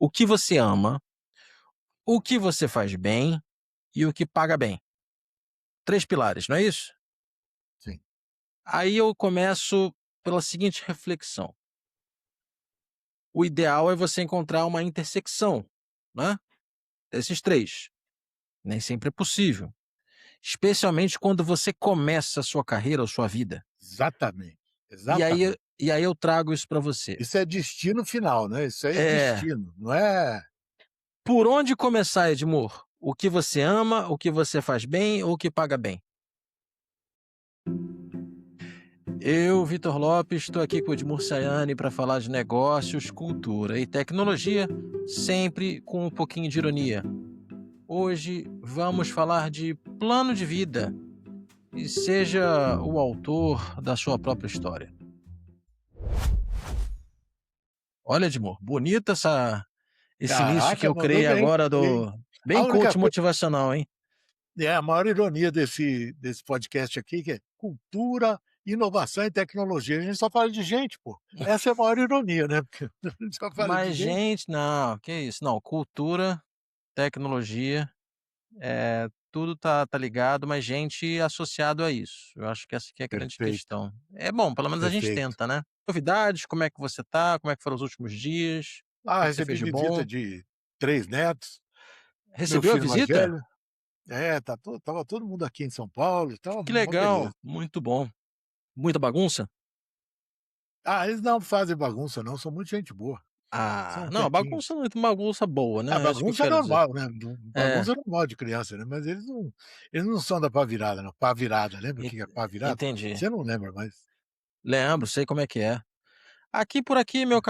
o que você ama, o que você faz bem e o que paga bem. 3 pilares, não é isso? Sim. Aí eu começo pela seguinte reflexão: o ideal é você encontrar uma intersecção, né, desses 3. Nem sempre é possível, especialmente quando você começa a sua carreira ou sua vida. Exatamente, E aí exatamente. e aí eu trago isso para você. Isso é destino final, né, isso aí é É. destino, não é Por onde começar, Edmur? O que você ama, o que você faz bem ou o que paga bem? Eu, Vitor Lopes, estou aqui com o Edmur Sayane para falar de negócios, cultura e tecnologia, sempre com um pouquinho de ironia. Hoje vamos falar de plano de vida e seja o autor da sua própria história. Olha, Edmur, bonita esse início que caraca, eu mandou criei bem, agora bem. do A bem única coach coisa motivacional, hein? a maior ironia desse podcast aqui, que é cultura, inovação e tecnologia, a gente só fala de gente, pô. Essa é a maior ironia, né, porque a gente só fala de Mas, gente. gente, não, que isso, não, cultura, tecnologia, tudo tá ligado, mas gente associado a isso. Eu acho que essa aqui é a grande Perfeito, questão. É bom, pelo menos a gente perfeito. tenta, né. Novidades, como é que você tá, como é que foram os últimos dias, o Ah, que que você recebi fez de visita bom? de 3 netos, meu Recebeu a filho mais visita? velho. Estava todo mundo aqui em São Paulo, estava Que uma legal, beleza. muito bom. Muita bagunça? Ah, eles não fazem bagunça não, são muito gente boa, Ah, são não, quietinhos. bagunça boa, A né, é isso que eu bagunça é quero dizer. normal, né, É, bagunça é normal de criança, né, mas eles não são da pá virada não. Pá virada, lembra o en que é pá virada? entendi. Você não lembra, mas Lembro, sei como é que é. Por aqui, meu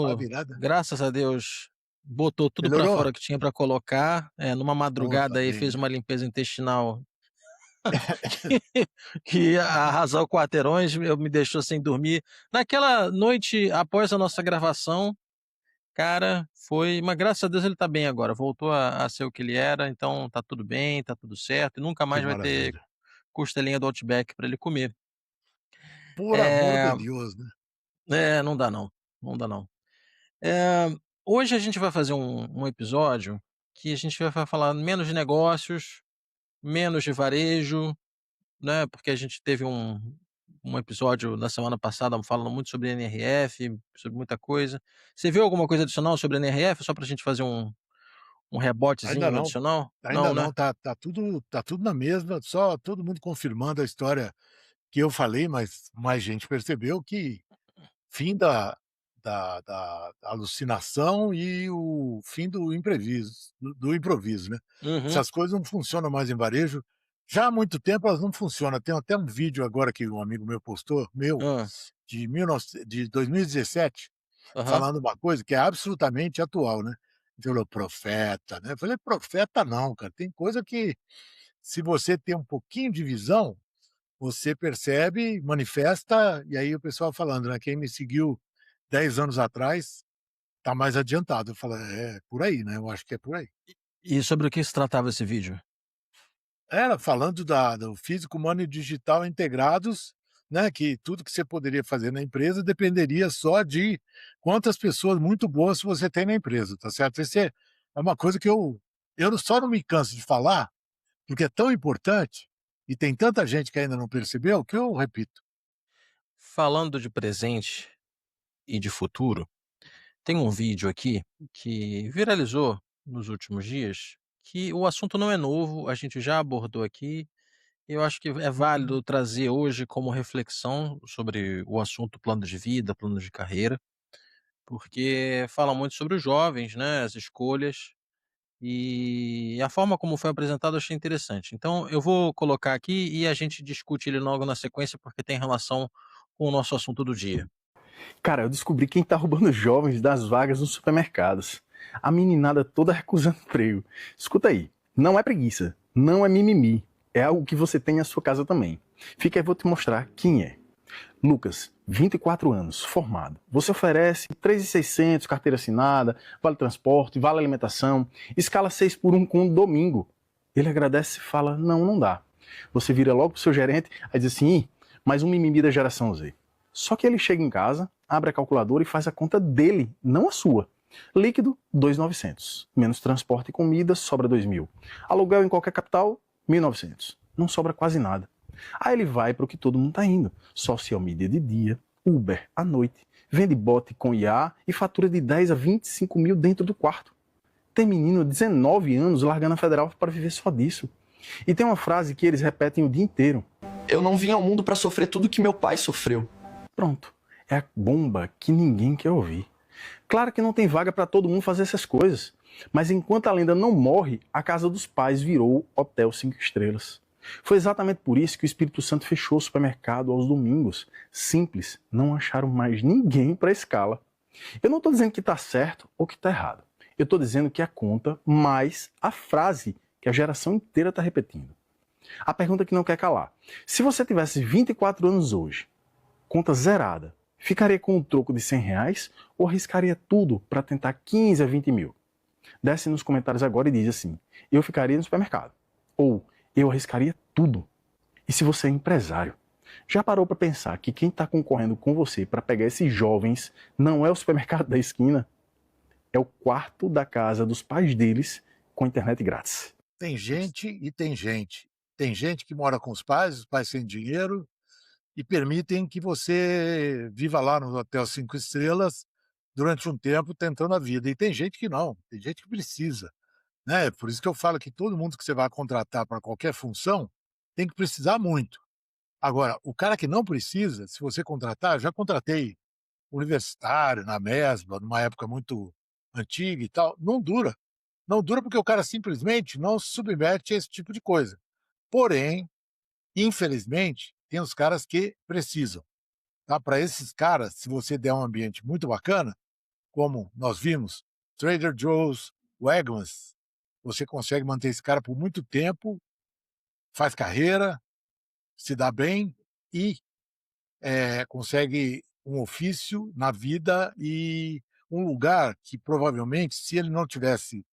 pá cachorro, virada graças a Deus, botou tudo pra melhorou? fora que tinha pra colocar, numa Oh, tá madrugada aí bem, fez né. uma limpeza intestinal que arrasou quarteirões, eu me deixou sem dormir. Naquela noite após a nossa gravação, cara, mas graças a Deus ele tá bem agora, voltou a ser o que ele era, então tá tudo bem, tá tudo certo e nunca Que mais vai ter maravilha. costelinha do Outback pra ele comer. Por amor de Eh, Deus, né. não dá não, não dá não. Eh, Hoje a gente vai fazer um episódio que a gente vai falar menos de negócios, menos de varejo, né, porque a gente teve um episódio na semana passada falando muito sobre NRF, sobre muita coisa. Você viu alguma coisa adicional sobre NRF, só pra gente fazer um Ainda rebotezinho não, adicional? ainda Não, né? não, tá tudo na mesma, só todo mundo confirmando a história que eu falei, mas mais gente percebeu que fim da alucinação e o fim do imprevisto do improviso, né. Uhum. Essas coisas não funcionam mais em varejo, já há muito tempo elas não funcionam. Tem até um vídeo agora que um amigo meu postou, Hã. de 2017, Aham. falando uma coisa que é absolutamente atual, né. Ele falou: "Profeta", né, eu falei: "Profeta não, cara, tem coisa que, se você tem um pouquinho de visão, você percebe, manifesta", e aí o pessoal falando, né, quem me seguiu 10 anos atrás tá mais adiantado. Eu falo: "É por aí, né, eu acho que é por aí". E sobre o que se tratava esse vídeo? Era falando do físico, humano e digital integrados, né, que tudo que você poderia fazer na empresa dependeria só de quantas pessoas muito boas você tem na empresa, tá certo? Esse é uma coisa que eu só não me canso de falar, porque é tão importante, e tem tanta gente que ainda não percebeu, que eu repito. Falando de presente e de futuro, tem um vídeo aqui que viralizou nos últimos dias, que o assunto não é novo, a gente já abordou aqui. Eu acho que é válido trazer hoje como reflexão sobre o assunto plano de vida, plano de carreira, porque fala muito sobre os jovens, né, as escolhas, e a forma como foi apresentado eu achei interessante. Então eu vou colocar aqui e a gente discute ele logo na sequência, porque tem relação com o nosso assunto do dia. Cara, eu descobri quem tá roubando jovens das vagas nos supermercados. A meninada toda recusando emprego. Escuta aí, não é preguiça, não é mimimi, é algo que você tem na sua casa também. Fica aí, vou te mostrar quem é. Lucas, 24 anos, formado. Você oferece 3.600, carteira assinada, vale transporte, vale alimentação, escala 6 por 1 com um domingo. Ele agradece e fala, não dá. Você vira logo pro seu gerente, aí diz assim, mais um mimimi da geração Z. Só que ele chega em casa, abre a calculadora e faz a conta dele, não a sua. Líquido, 2.900. Menos transporte e comida, sobra 2.000. Aluguel em qualquer capital, 1.900. Não sobra quase nada. Aí ele vai para o que todo mundo está indo. Social media de dia, Uber à noite, vende bote com IA e fatura de 10 a 25 mil dentro do quarto. Tem menino de 19 anos largando a federal para viver só disso. E tem uma frase que eles repetem o dia inteiro. Eu não vim ao mundo para sofrer tudo que meu pai sofreu. Pronto. É a bomba que ninguém quer ouvir. Claro que não tem vaga para todo mundo fazer essas coisas. Mas enquanto a lenda não morre, a casa dos pais virou Hotel 5 estrelas. Foi exatamente por isso que o Espírito Santo fechou o supermercado aos domingos. Simples, não acharam mais ninguém para a escala. Eu não estou dizendo que está certo ou que está errado. Eu estou dizendo que é a conta mais a frase que a geração inteira está repetindo. A pergunta que não quer calar. Se você tivesse 24 anos hoje, conta zerada, ficaria com um troco de R$ 100 ou arriscaria tudo para tentar 15 a 20 mil? Desce nos comentários agora e diz assim, eu ficaria no supermercado. Ou, eu arriscaria tudo. E se você é empresário, já parou para pensar que quem está concorrendo com você para pegar esses jovens não é o supermercado da esquina? É o quarto da casa dos pais deles com internet grátis. Tem gente e tem gente. Tem gente que mora com os pais têm dinheiro e permitem que você viva lá no hotel 5 estrelas durante um tempo tentando a vida. E tem gente que não, tem gente que precisa, né? Por isso que eu falo que todo mundo que você vai contratar para qualquer função tem que precisar muito. Agora, o cara que não precisa, se você contratar, eu já contratei universitário na Mesbla, numa época muito antiga e tal, não dura. Não dura porque o cara simplesmente não se submete a esse tipo de coisa. Porém, infelizmente, tem os caras que precisam, tá? Para esses caras, se você der um ambiente muito bacana, como nós vimos, Trader Joe's, Wegmans, você consegue manter esse cara por muito tempo, faz carreira, se dá bem e consegue um ofício na vida e um lugar que provavelmente, se ele não tivesse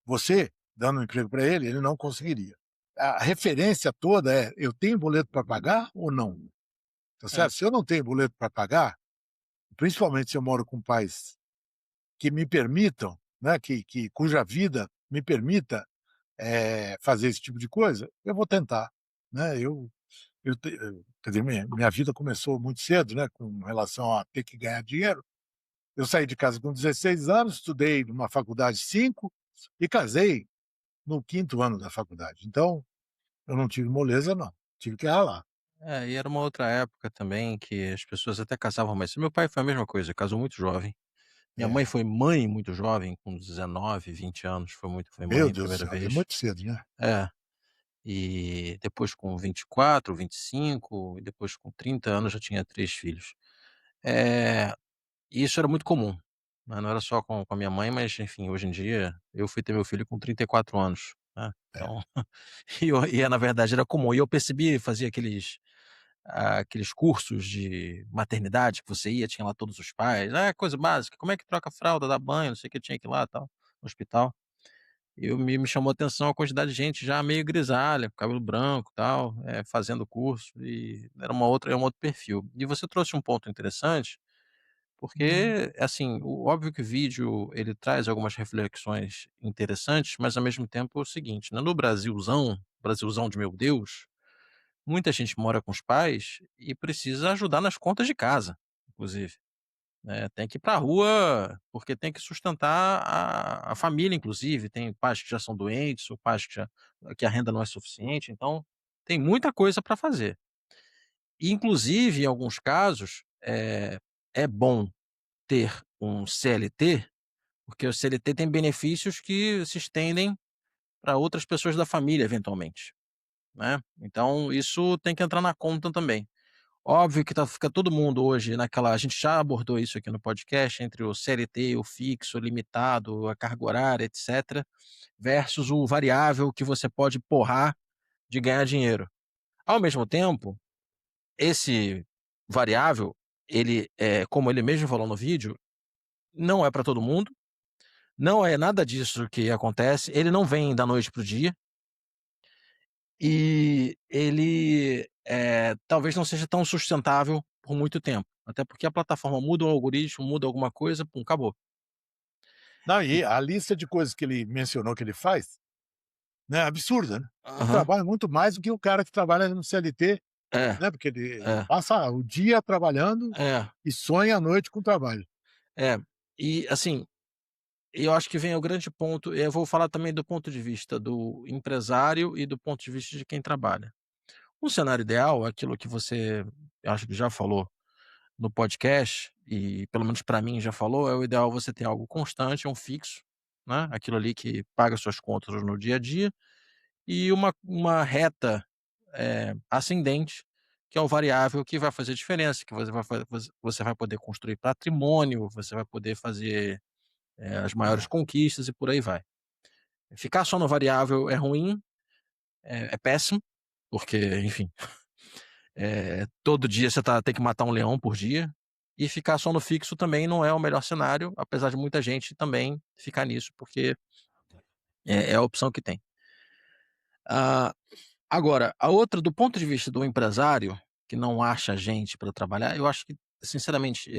você dando um emprego para ele, ele não conseguiria. A referência toda é: eu tenho boleto para pagar ou não? Tá É. certo? Se eu não tenho boleto para pagar, principalmente se eu moro com pais que me permitam, né, cuja vida me permita fazer esse tipo de coisa, eu vou tentar, né? Quer dizer, minha vida começou muito cedo, né, com relação a ter que ganhar dinheiro. Eu saí de casa com 16 anos, estudei numa faculdade 5 e casei no quinto ano da faculdade. Então, eu não tive moleza não, tive que ralar. E era uma outra época também que as pessoas até casavam mais cedo. Meu pai foi a mesma coisa, casou muito jovem. Minha mãe É. foi mãe muito jovem, com 19, 20 anos, foi Meu mãe a Deus do primeira céu, é vez. muito cedo, né. É, e depois com 24, 25, e depois com 30 anos já tinha 3 filhos. Eh, e isso era muito comum, né, não era só com a minha mãe, mas enfim, hoje em dia, eu fui ter meu filho com 34 anos, né, É. então na verdade era comum. E eu percebi, fazia aqueles cursos de maternidade que você ia, tinha lá todos os pais, coisa básica, como é que troca a fralda, dá banho, não sei o que, tinha que ir lá, tal, no hospital. Me chamou a atenção a quantidade de gente já meio grisalha, com cabelo branco, tal, fazendo curso, e é um outro perfil. E você trouxe um ponto interessante, porque, assim, óbvio que o vídeo ele traz algumas reflexões interessantes, mas ao mesmo tempo é o seguinte, né, no Brasilzão de meu Deus, muita gente mora com os pais e precisa ajudar nas contas de casa, inclusive, né, tem que ir pra rua, porque tem que sustentar a família inclusive, tem pais que já são doentes, ou pais que a renda não é suficiente, então tem muita coisa para fazer. E inclusive, em alguns casos, é bom ter um CLT, porque o CLT tem benefícios que se estendem para outras pessoas da família eventualmente, né, então isso tem que entrar na conta também. Óbvio que fica todo mundo hoje naquela, a gente já abordou isso aqui no podcast, entre o CLT, o fixo, o limitado, a carga horária, etcétera, versus o variável que você pode porrar de ganhar dinheiro. Ao mesmo tempo, esse variável, ele, como ele mesmo falou no vídeo, não é para todo mundo, não é nada disso que acontece, ele não vem da noite para o dia, e ele, talvez não seja tão sustentável por muito tempo, até porque a plataforma muda o algoritmo, muda alguma coisa, pum, acabou. Não, e a lista de coisas que ele mencionou que ele faz, né, é absurda, né. Ele Aham. trabalha muito mais do que o cara que trabalha no CLT, É, né, porque ele é, passa o dia trabalhando é, e sonha à noite com o trabalho. é. E, assim, eu acho que vem o grande ponto, eu vou falar também do ponto de vista do empresário e do ponto de vista de quem trabalha. Um cenário ideal, aquilo que você, acho que já falou no podcast, e pelo menos para mim já falou, é o ideal você ter algo constante, um fixo, né, aquilo ali que paga suas contas no dia a dia, e uma reta, ascendente, que é o variável que vai fazer diferença, que você vai poder construir patrimônio, você vai poder fazer, as maiores É. conquistas e por aí vai. Ficar só no variável é ruim, é péssimo, porque, enfim, todo dia você tem que matar um leão por dia, e ficar só no fixo também não é o melhor cenário, apesar de muita gente também ficar nisso, porque é a opção que tem. Ah, agora, a outra do ponto de vista do empresário, que não acha gente para trabalhar, eu acho que, sinceramente,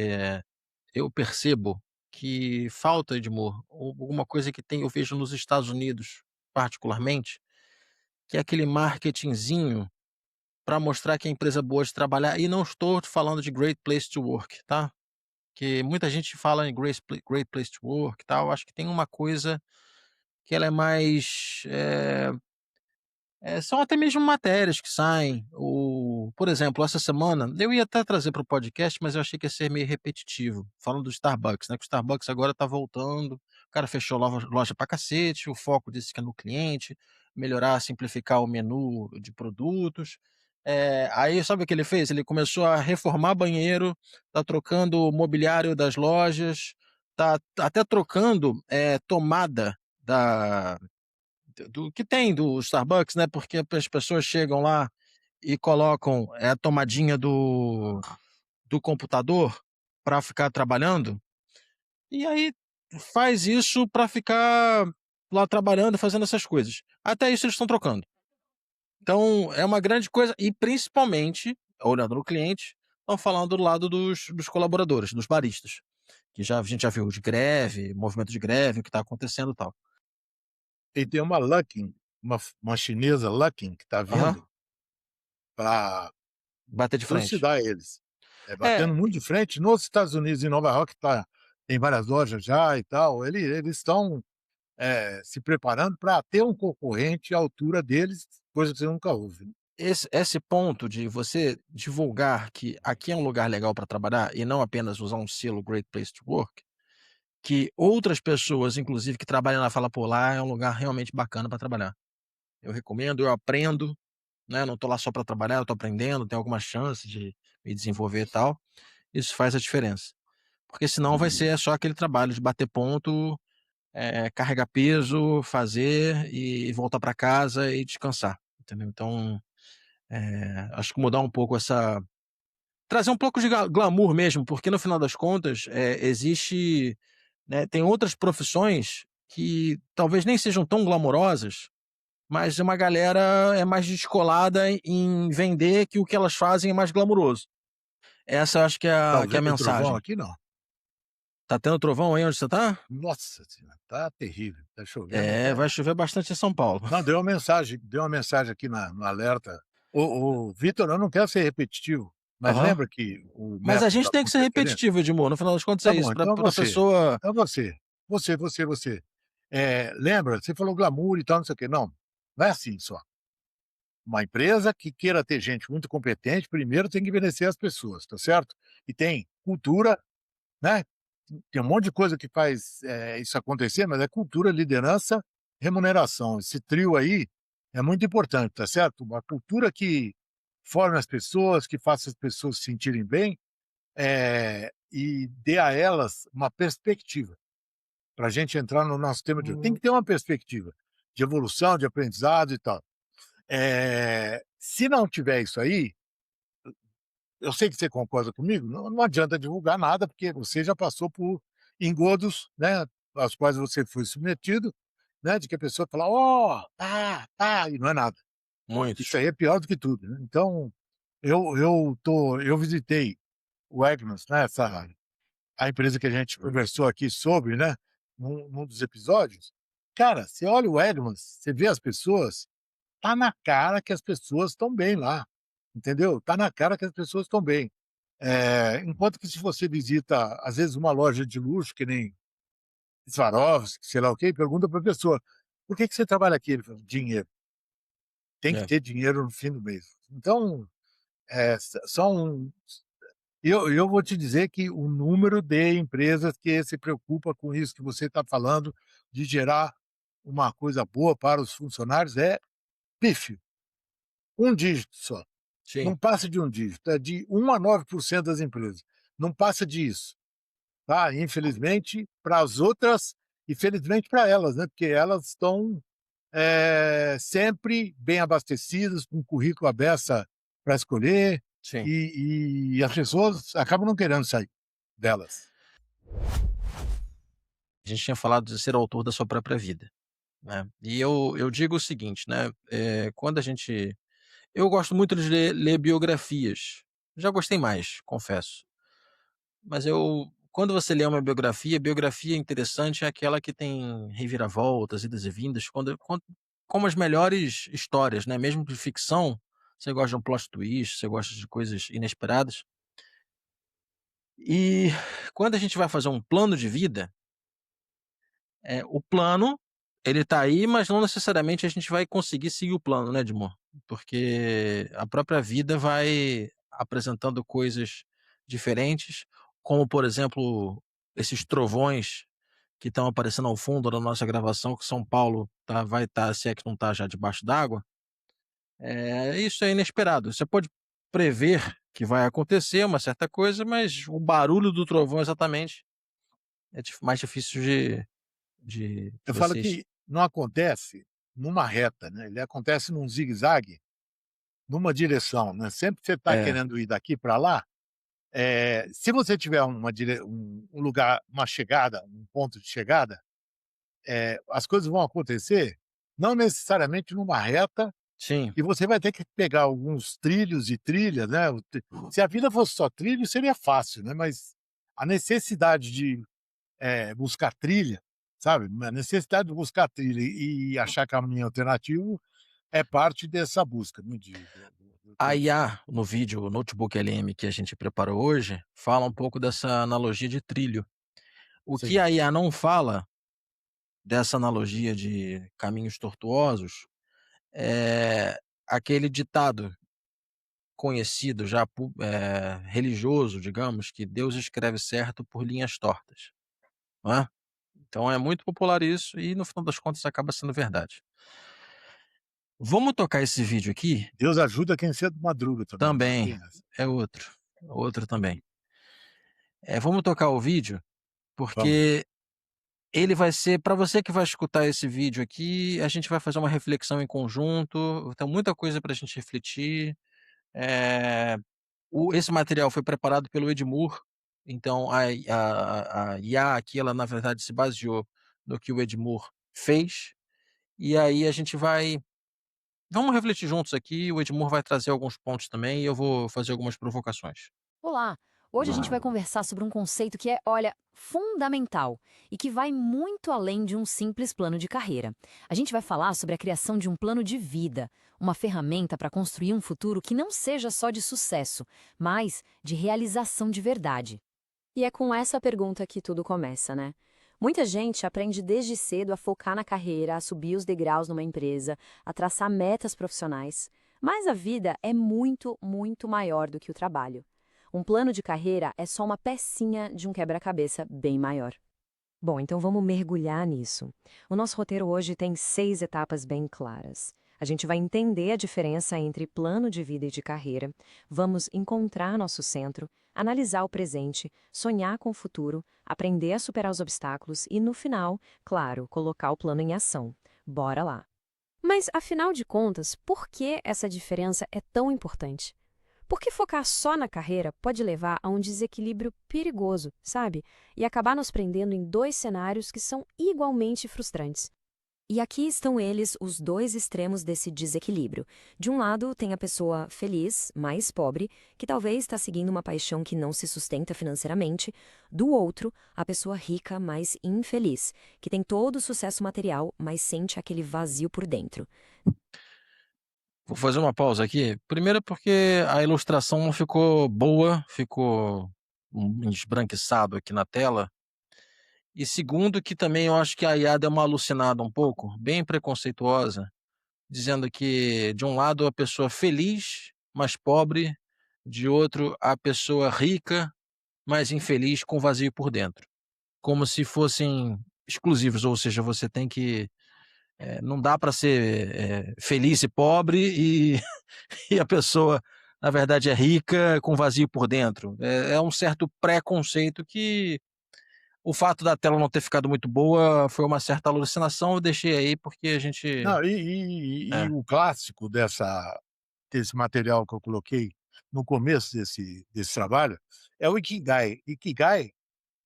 eu percebo que falta, Edmur, alguma coisa que tem, eu vejo nos Estados Unidos, particularmente, que é aquele marketingzinho para mostrar que a empresa é boa de trabalhar, e não estou falando de Great Place to Work, tá? Que muita gente fala em Great Place to Work e tal, acho que tem uma coisa que ela é mais, são até mesmo matérias que saem, por exemplo, essa semana, eu ia até trazer para o podcast, mas eu achei que ia ser meio repetitivo, falando do Starbucks, né, que o Starbucks agora tá voltando, o cara fechou loja pra cacete, o foco disse que é no cliente, melhorar, simplificar o menu de produtos. Aí sabe o que ele fez? Ele começou a reformar banheiro, tá trocando o mobiliário das lojas, tá até trocando, tomada da do que tem do Starbucks, né, porque as pessoas chegam lá e colocam, a tomadinha do computador para ficar trabalhando, e aí faz isso para ficar lá trabalhando, fazendo essas coisas. Até isso eles estão trocando. Então é uma grande coisa e principalmente, olhando no cliente, estão falando do lado dos colaboradores, dos baristas, que a gente já viu de greve, movimento de greve, o que está acontecendo e tal. E tem uma Luckin, uma chinesa Luckin que está Aham, vindo para bater de frente. trucidar eles. É, Batendo muito de frente nos Estados Unidos, em Nova York tem várias lojas já e tal, eles estão, se preparando para ter um concorrente à altura deles, coisa que você nunca houve, né. esse ponto de você divulgar que aqui é um lugar legal para trabalhar e não apenas usar um selo Great Place to Work, que outras pessoas, inclusive, que trabalham lá, falam: "Pô, lá é um lugar realmente bacana para trabalhar. Eu recomendo, eu aprendo, né, não tô lá só para trabalhar, eu tô aprendendo, tenho alguma chance de me desenvolver e tal". Isso faz a diferença. Porque senão vai Uhum. ser só aquele trabalho de bater ponto, carregar peso, fazer e voltar para casa e descansar, entendeu. Então, acho que mudar um pouco essa, trazer um pouco de glamour mesmo, porque no final das contas, existe, né, tem outras profissões que talvez nem sejam tão glamorosas, mas uma galera é mais descolada em vender que o que elas fazem é mais glamuroso. Essa eu acho que é Tá a vendo o trovão mensagem. aqui? Não. Tá tendo trovão aí onde você tá? Nossa senhora, tá terrível, tá chovendo Vai até. chover bastante em São Paulo. Não, deu uma mensagem aqui no alerta. Ô Vitor, eu não quero ser repetitivo, mas Aham. lembra que o Mas a método gente da tem que ser contra-referência? repetitivo, Edmur, no final das contas é Tá isso, bom, pra então pra você. pessoa. Então você. Lembra, você falou glamour e tal, não sei o quê. Não, não é assim só. Uma empresa que queira ter gente muito competente, primeiro tem que envelhecer as pessoas, tá certo? E tem cultura, né, tem um monte de coisa que faz, isso acontecer, mas é cultura, liderança, remuneração. Esse trio aí é muito importante, tá certo? Uma cultura que forme as pessoas, que faça as pessoas se sentirem bem, e dê a elas uma perspectiva, para a gente entrar no nosso tema de hoje. Tem que ter uma perspectiva de evolução, de aprendizado e tal. Se não tiver isso aí, eu sei que você concorda comigo, não adianta divulgar nada, porque você já passou por engodos, né, aos quais você foi submetido, né, de que a pessoa fala: "Ó, tá", e não é nada. Isso Muitos. aí é pior do que tudo, né. Então, eu visitei o Wegmans, né, a empresa que a gente conversou aqui sobre, né, num dos episódios, cara, você olha o Eggmans, você vê as pessoas, tá na cara que as pessoas estão bem lá, entendeu? Tá na cara que as pessoas estão bem. Enquanto que se você visita, às vezes, uma loja de luxo, que nem Swarovski, sei lá o quê, pergunta para a pessoa: "Por que você trabalha aqui?" Ele fala: "Dinheiro, tem que É. ter dinheiro no fim do mês". Então, são eu vou te dizer que o número de empresas que se preocupa com isso que você está falando, de gerar uma coisa boa para os funcionários, é pífio, um dígito só, Sim. não passa de um dígito, é de 1 a 9% das empresas, não passa disso, tá. Infelizmente para as outras e felizmente para elas, né, porque elas estão, sempre bem abastecidas, com currículo à beça para escolher, Sim. e as pessoas acabam não querendo sair delas. A gente tinha falado de ser autor da sua própria vida, né. E eu digo o seguinte, né, quando a gente eu gosto muito de ler biografias. Já gostei mais, confesso. Mas quando você lê uma biografia, biografia interessante é aquela que tem reviravoltas, idas e vindas, como as melhores histórias, né, mesmo de ficção, você gosta de um plot twist, você gosta de coisas inesperadas. E quando a gente vai fazer um plano de vida, o plano, ele tá aí, mas não necessariamente a gente vai conseguir seguir o plano, né, Edmor? Porque a própria vida vai apresentando coisas diferentes, como, por exemplo, esses trovões que estão aparecendo ao fundo da nossa gravação, que São Paulo vai estar, se é que não está já debaixo d'água. Isso é inesperado. Você pode prever que vai acontecer uma certa coisa, mas o barulho do trovão exatamente é mais difícil de Eu falo vocês. que não acontece numa reta, né, ele acontece num zigue-zague, numa direção, né, sempre que você está É, querendo ir daqui para lá, se você tiver um lugar, uma chegada, um ponto de chegada, as coisas vão acontecer, não necessariamente numa reta, sim. e você vai ter que pegar alguns trilhos e trilhas, né, se a vida fosse só trilho seria fácil, né, mas a necessidade de, buscar trilha, sabe, a necessidade de buscar trilha e achar caminho alternativo é parte dessa busca, né, A IA, no vídeo o Notebook LM que a gente preparou hoje, fala um pouco dessa analogia de trilho. O que sim. a IA não fala dessa analogia de caminhos tortuosos é aquele ditado conhecido já religioso, digamos, que Deus escreve certo por linhas tortas, não é? Então é muito popular isso e no final das contas acaba sendo verdade. Vamos tocar esse vídeo aqui Deus ajuda quem cedo madruga também, né, também, tem essa. é outro também. Vamos tocar o vídeo, Vamos. porque ele vai ser para você que vai escutar esse vídeo aqui, a gente vai fazer uma reflexão em conjunto, tem muita coisa para a gente refletir. Eh, esse material foi preparado pelo Edmur, então a IA aqui, ela na verdade se baseou no que o Edmur fez, e aí a gente vamos refletir juntos aqui, o Edmur vai trazer alguns pontos também e eu vou fazer algumas provocações. Olá! Hoje a gente vai conversar sobre um conceito que é, olha, fundamental e que vai muito além de um simples plano de carreira. A gente vai falar sobre a criação de um plano de vida, uma ferramenta para construir um futuro que não seja só de sucesso, mas de realização de verdade. E é com essa pergunta que tudo começa, né? Muita gente aprende desde cedo a focar na carreira, a subir os degraus numa empresa, a traçar metas profissionais. Mas a vida é muito, muito maior do que o trabalho. Um plano de carreira é só uma pecinha de um quebra-cabeça bem maior. Bom, então vamos mergulhar nisso. O nosso roteiro hoje tem 6 etapas bem claras. A gente vai entender a diferença entre plano de vida e de carreira, vamos encontrar nosso centro, analisar o presente, sonhar com o futuro, aprender a superar os obstáculos e, no final, claro, colocar o plano em ação. Bora lá! Mas, afinal de contas, por que essa diferença é tão importante? Porque focar só na carreira pode levar a um desequilíbrio perigoso, sabe? E acabar nos prendendo em 2 cenários que são igualmente frustrantes. E aqui estão eles, os dois extremos desse desequilíbrio. De um lado, tem a pessoa feliz, mais pobre, que talvez está seguindo uma paixão que não se sustenta financeiramente. Do outro, a pessoa rica, mais infeliz, que tem todo o sucesso material, mas sente aquele vazio por dentro. Vou fazer uma pausa aqui. Primeiro porque a ilustração não ficou boa, ficou esbranquiçado aqui na tela. E segundo que também eu acho que a IA deu uma alucinada um pouco, bem preconceituosa, dizendo que de um lado a pessoa feliz, mas pobre, de outro a pessoa rica, mas infeliz com vazio por dentro. Como se fossem exclusivos, ou seja, você tem que não dá para ser, feliz e pobre e e a pessoa, na verdade, é rica com vazio por dentro. É um certo preconceito que o fato da tela não ter ficado muito boa foi uma certa alucinação, eu deixei aí porque a gente Não, e é, o clássico desse material que eu coloquei no começo desse trabalho é o Ikigai. Ikigai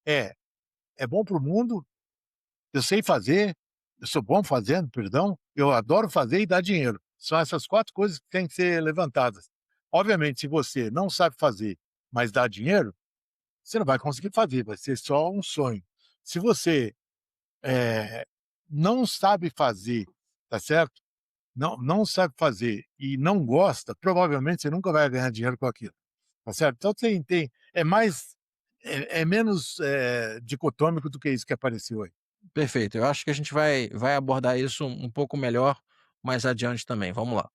é é bom para o mundo, eu sei fazer, eu sou bom fazendo, perdão, eu adoro fazer e dar dinheiro. São essas 4 coisas que têm que ser levantadas. Obviamente, se você não sabe fazer, mas dá dinheiro, você não vai conseguir fazer, vai ser só um sonho. Se você, eh, não sabe fazer, tá certo? Não sabe fazer e não gosta, provavelmente você nunca vai ganhar dinheiro com aquilo, tá certo? Então tem é mais é menos, dicotômico do que isso que apareceu aí. perfeito. Eu acho que a gente vai abordar isso um pouco melhor mais adiante também, vamos lá.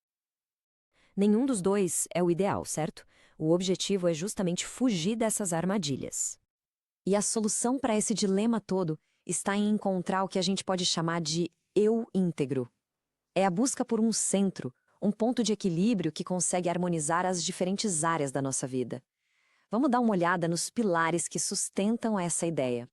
Nenhum dos dois é o ideal, certo? O objetivo é justamente fugir dessas armadilhas. E a solução para esse dilema todo está em encontrar o que a gente pode chamar de eu íntegro. É a busca por um centro, um ponto de equilíbrio que consegue harmonizar as diferentes áreas da nossa vida. Vamos dar uma olhada nos pilares que sustentam essa ideia.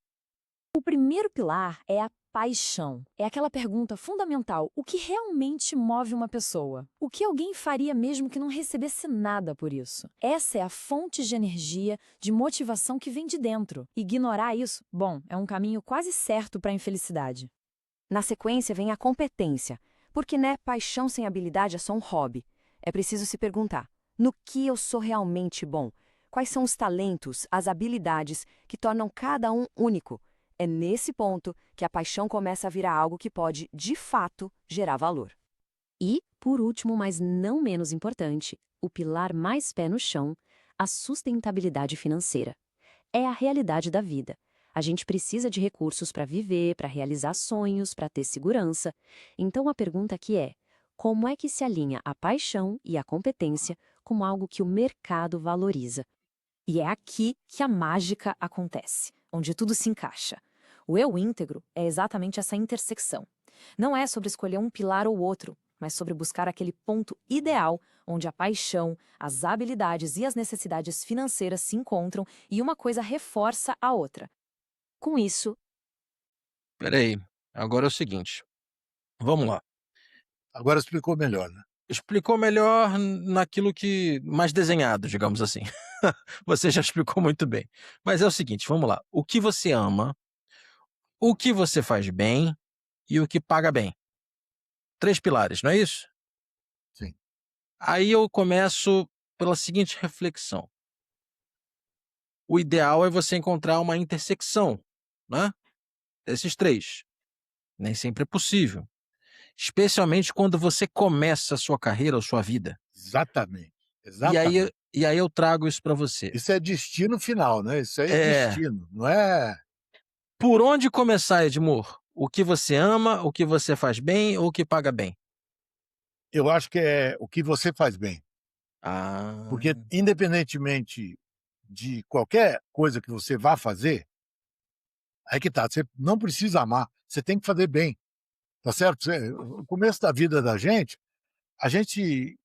O primeiro pilar é a paixão. É aquela pergunta fundamental: o que realmente move uma pessoa? O que alguém faria mesmo que não recebesse nada por isso? Essa é a fonte de energia, de motivação que vem de dentro. Ignorar isso, bom, é um caminho quase certo para a infelicidade. Na sequência vem a competência, porque, né, paixão sem habilidade é só um hobby. É preciso se perguntar: no que eu sou realmente bom? Quais são os talentos, as habilidades que tornam cada um único? É nesse ponto que a paixão começa a virar algo que pode, de fato, gerar valor. E, por último, mas não menos importante, o pilar mais pé no chão, a sustentabilidade financeira. É a realidade da vida. A gente precisa de recursos para viver, para realizar sonhos, para ter segurança. Então a pergunta aqui é: como é que se alinha a paixão e a competência como algo que o mercado valoriza? E é aqui que a mágica acontece, onde tudo se encaixa. O eu íntegro é exatamente essa intersecção. Não é sobre escolher um pilar ou outro, mas sobre buscar aquele ponto ideal onde a paixão, as habilidades e as necessidades financeiras se encontram e uma coisa reforça a outra. Com isso, Espera aí, agora é o seguinte, vamos lá. Agora explicou melhor, né. Explicou melhor naquilo que mais desenhado, digamos assim. Você já explicou muito bem. Mas é o seguinte, vamos lá. O que você ama, o que você faz bem e o que paga bem. 3 pilares, não é isso? Sim. Aí eu começo pela seguinte reflexão: o ideal é você encontrar uma intersecção, né, desses 3. Nem sempre é possível, especialmente quando você começa a sua carreira ou sua vida. Exatamente, E aí exatamente. e aí eu trago isso para você. Isso é destino final, né, isso aí é É. destino, não é Por onde começar, Edmur? O que você ama, o que você faz bem ou o que paga bem? eu acho que é o que você faz bem, porque Ah, independentemente de qualquer coisa que você vá fazer, aí que tá, você não precisa amar, você tem que fazer bem, tá certo? O começo da vida da gente, a gente,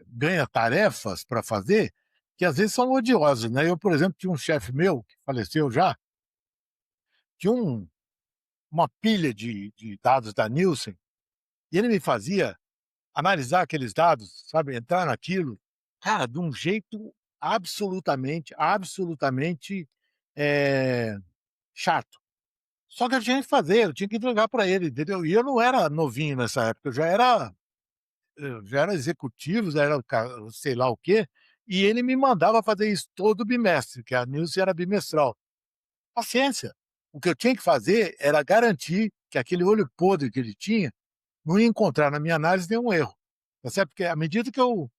ganha tarefas para fazer que às vezes são odiosas, né. Eu, por exemplo, tinha um chefe meu que faleceu já, tinha uma pilha de dados da Nielsen, e ele me fazia analisar aqueles dados, sabe, entrar naquilo, cara, de um jeito absolutamente, absolutamente, eh, chato. Só que eu tinha que fazer, eu tinha que entregar para ele, entendeu? E eu não era novinho nessa época, eu já era executivo, já era sei lá o quê, e ele me mandava fazer isso todo bimestre, que a Nilce era bimestral. Paciência. O que eu tinha que fazer era garantir que aquele olho podre que ele tinha não ia encontrar na minha análise nenhum erro. Tá certo? Porque à medida que eu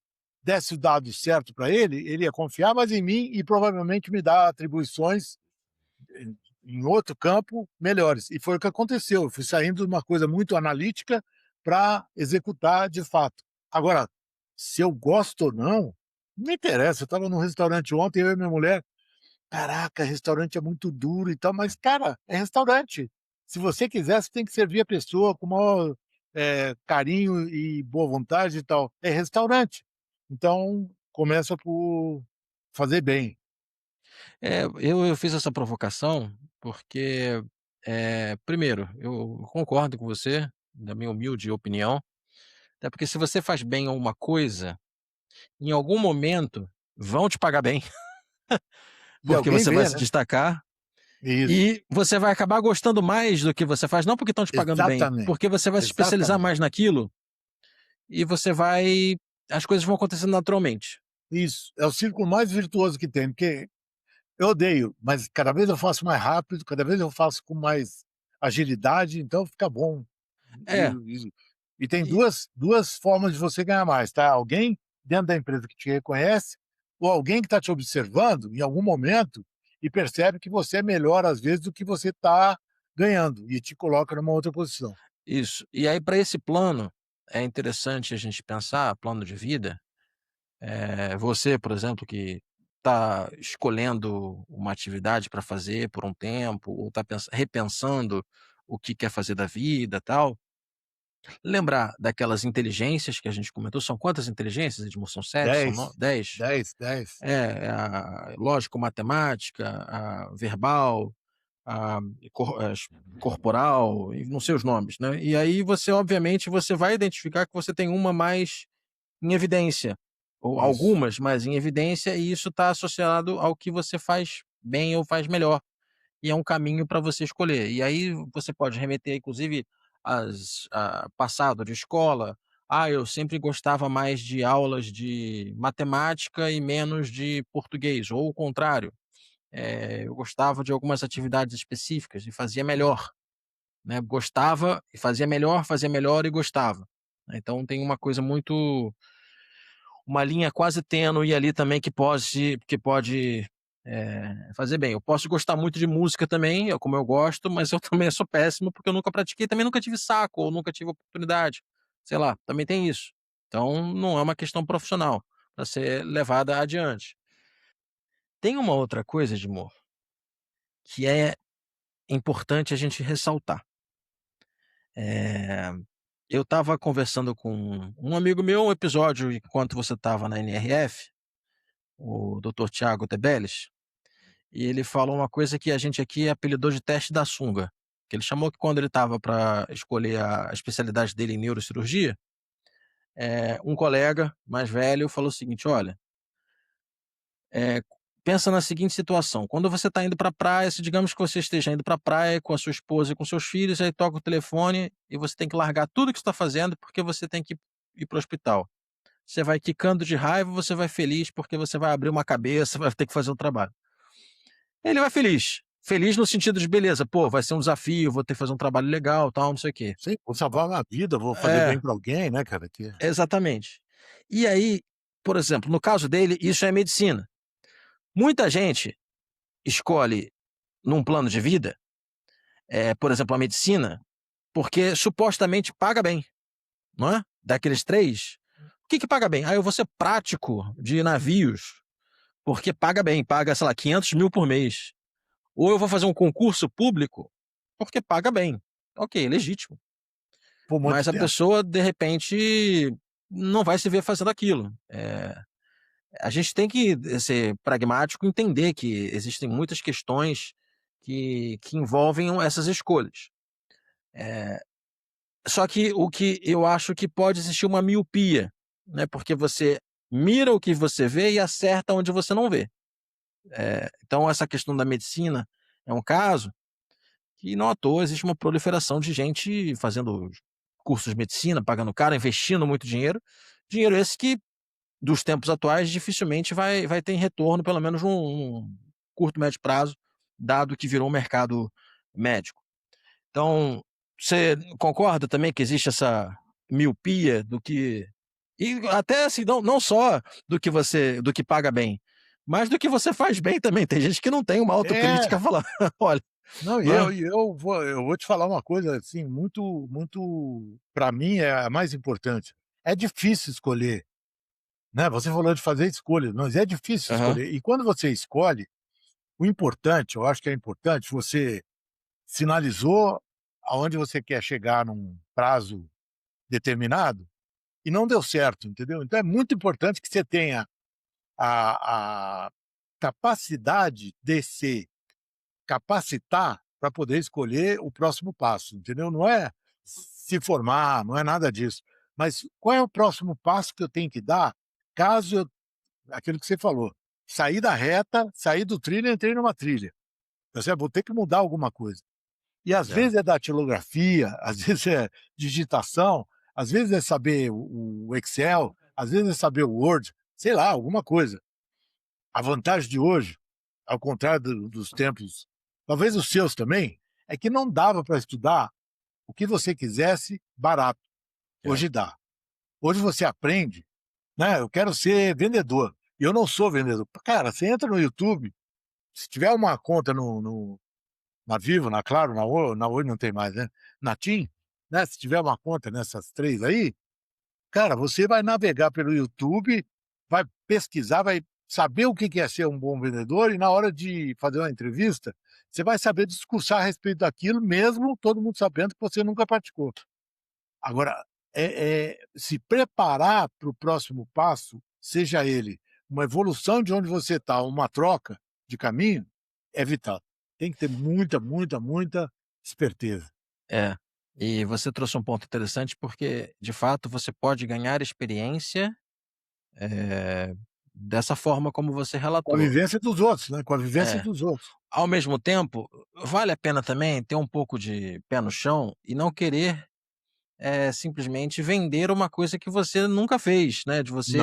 desse o dado certo para ele, ele ia confiar mais em mim e provavelmente me dar atribuições em outro campo melhores. E foi o que aconteceu. Eu fui saindo de uma coisa muito analítica para executar de fato. Agora, se eu gosto ou não, não me interessa. Eu estava num restaurante ontem, eu e minha mulher. Caraca, restaurante é muito duro e tal, mas, cara, é restaurante. Se você quiser, você tem que servir a pessoa com o maior carinho e boa vontade e tal. É restaurante. Então, começa por fazer bem. Eu fiz essa provocação porque, primeiro, eu concordo com você, na minha humilde opinião, até porque se você faz bem a uma coisa, em algum momento vão te pagar bem, E porque alguém você vai vê, se né? destacar Isso. e você vai acabar gostando mais do que você faz, não porque estão te pagando bem, Exatamente. porque você vai se especializar Exatamente. mais naquilo e você vai as coisas vão acontecendo naturalmente. Isso. É o círculo mais virtuoso que tem, porque eu odeio, mas cada vez eu faço mais rápido, cada vez eu faço com mais agilidade, então fica bom. E É, e e tem e duas formas de você ganhar mais, tá? Alguém dentro da empresa que te reconhece, ou alguém que está te observando em algum momento e percebe que você é melhor, às vezes, do que você está ganhando e te coloca numa outra posição. isso. E aí para esse plano, é interessante a gente pensar, plano de vida. Você, por exemplo, que está escolhendo uma atividade para fazer por um tempo, ou está repensando o que quer fazer da vida, tal, lembrar daquelas inteligências que a gente comentou. São quantas inteligências, Edmur? São 7? São 10, 10? 10, 10. A lógico-matemática, a verbal, a corporal, e não sei os nomes, né? E aí você, obviamente, você vai identificar que você tem uma mais em evidência, ou Isso. algumas mais em evidência, e isso está associado ao que você faz bem ou faz melhor, e é um caminho para você escolher. E aí você pode remeter inclusive a passado de escola: "Ah, eu sempre gostava mais de aulas de matemática e menos de português", ou o contrário, eu gostava de algumas atividades específicas e fazia melhor, né, gostava e fazia melhor e gostava. Então tem uma coisa muito uma linha quase tênue ali também que pode fazer bem. Eu posso gostar muito de música também, como eu gosto, mas eu também sou péssimo, porque eu nunca pratiquei, também nunca tive saco ou nunca tive oportunidade, sei lá, também tem isso. Então não é uma questão profissional para ser levada adiante. Tem uma outra coisa, Edmur, que é importante a gente ressaltar. Eh, eu estava conversando com um amigo meu, um episódio enquanto você estava na NRF, o Dr. Tiago Tebeles. E ele falou uma coisa que a gente aqui apelidou de teste da sunga, que ele chamou que quando ele estava para escolher a especialidade dele em neurocirurgia, um colega mais velho falou o seguinte: "Olha, eh, pensa na seguinte situação, quando você está indo para a praia, se digamos que você esteja indo para a praia com a sua esposa e com seus filhos, aí toca o telefone e você tem que largar tudo que você está fazendo, porque você tem que ir para o hospital. Você vai quicando de raiva, você vai feliz, porque você vai abrir uma cabeça, vai ter que fazer o trabalho. Ele vai feliz. Feliz no sentido de beleza, pô, vai ser um desafio, vou ter que fazer um trabalho legal, tal, não sei o quê. Sim, vou salvar uma vida, vou fazer É, bem para alguém, né, cara, que exatamente. E aí, por exemplo, no caso dele, isso é medicina. Muita gente escolhe num plano de vida, por exemplo, a medicina, porque supostamente paga bem, não é? Daqueles 3, o que que paga bem? Ah, eu vou ser prático de navios, porque paga bem, paga, sei lá, 500.000 por mês. Ou eu vou fazer um concurso público, porque paga bem. Ok, legítimo. por muito Mas a tempo. pessoa, de repente, não vai se ver fazendo aquilo. A gente tem que ser pragmático e entender que existem muitas questões que envolvem essas escolhas. Só que o que eu acho que pode existir uma miopia, né? Porque você mira o que você vê e acerta onde você não vê. Então, essa questão da medicina é um caso que não à toa existe uma proliferação de gente fazendo cursos de medicina, pagando caro, investindo muito dinheiro. Dinheiro esse que, dos tempos atuais, dificilmente vai ter retorno, pelo menos num curto, médio prazo, dado que virou um mercado médico. Então, você concorda também que existe essa miopia do que e até assim, não só do que paga bem, mas do que você faz bem também. Tem gente que não tem uma autocrítica É, falando: "Olha", não, né. eu vou te falar uma coisa, assim, muito para mim é a mais importante. É difícil escolher, né, você falou de fazer escolhas, mas é difícil Aham, escolher. E quando você escolhe, o importante, eu acho que é importante, você sinalizou aonde você quer chegar num prazo determinado e não deu certo, entendeu? Então é muito importante que você tenha a capacidade de se capacitar para poder escolher o próximo passo, entendeu? Não é se formar, não é nada disso. Mas qual é o próximo passo que eu tenho que dar caso eu aquilo que você falou, sair da reta, sair do trilho e entrei numa trilha. Tá certo? Vou ter que mudar alguma coisa. E às é, vezes é datilografia, às vezes é digitação, às vezes é saber o Excel, às vezes é saber o Word, sei lá, alguma coisa. A vantagem de hoje, ao contrário dos tempos, talvez os seus também, é que não dava para estudar o que você quisesse barato. é. Hoje dá. Hoje você aprende, né? Eu quero ser vendedor. E eu não sou vendedor. Cara, você entra no YouTube, se tiver uma conta na Vivo, na Claro, na Oi não tem mais, né? Na TIM, né? Se tiver uma conta nessas três aí, cara, você vai navegar pelo YouTube, vai pesquisar, vai saber o que é ser um bom vendedor e na hora de fazer uma entrevista, você vai saber discursar a respeito daquilo, mesmo todo mundo sabendo que você nunca praticou. Agora, se preparar para o próximo passo, seja ele uma evolução de onde você está, uma troca de caminho, é vital. Tem que ter muita, muita, muita esperteza. É. E você trouxe um ponto interessante, porque, de fato, você pode ganhar experiência, eh, dessa forma como você Com a relatou. vivência dos outros, né? Com a vivência É. dos outros. Ao mesmo tempo, vale a pena também ter um pouco de pé no chão e não querer, simplesmente vender uma coisa que você nunca fez, né, de Não. você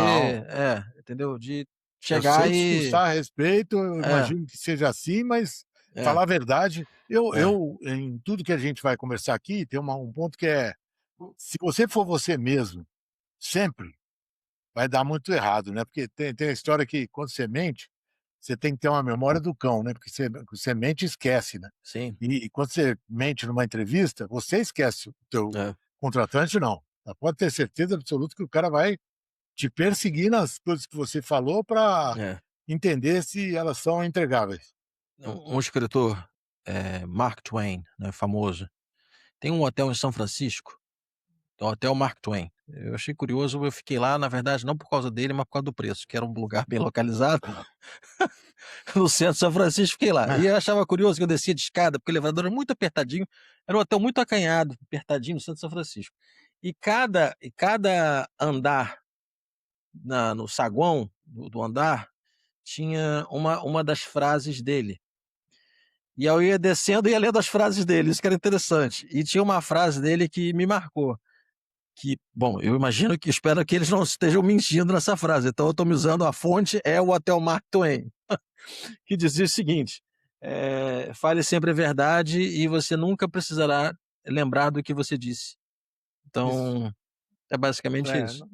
entendeu? De Eu chegar sei e discursar a respeito, eu é, imagino que seja assim, mas é, falar a verdade, é, em tudo que a gente vai conversar aqui, tem um ponto que é: se você for você mesmo, sempre, vai dar muito errado, né, porque tem a história que quando você mente, você tem que ter uma memória do cão, né, porque você mente e esquece, né. sim, E quando você mente numa entrevista, você esquece, o teu é, contratante não. Pode ter certeza absoluta que o cara vai te perseguir nas coisas que você falou para é. entender se elas são entregáveis. Um escritor, Mark Twain, né, famoso, tem um hotel em São Francisco, o Hotel Mark Twain. Eu achei curioso, eu fiquei lá, na verdade, não por causa dele, mas por causa do preço, que era um lugar bem localizado. No centro de São Francisco, fiquei lá. E eu achava curioso que eu descia de escada, porque o elevador era muito apertadinho, era um hotel muito acanhado, apertadinho no centro de São Francisco. E cada andar no saguão do andar tinha uma das frases dele. E aí eu ia descendo e ia lendo as frases dele, isso que era interessante. E tinha uma frase dele que me marcou, que, bom, eu imagino que espero que eles não estejam mentindo nessa frase, então eu estou me usando a fonte, é o Hotel Mark Twain. Que dizia o seguinte: "Fale sempre a verdade e você nunca precisará lembrar do que você disse". Isso. Então, é basicamente É, isso.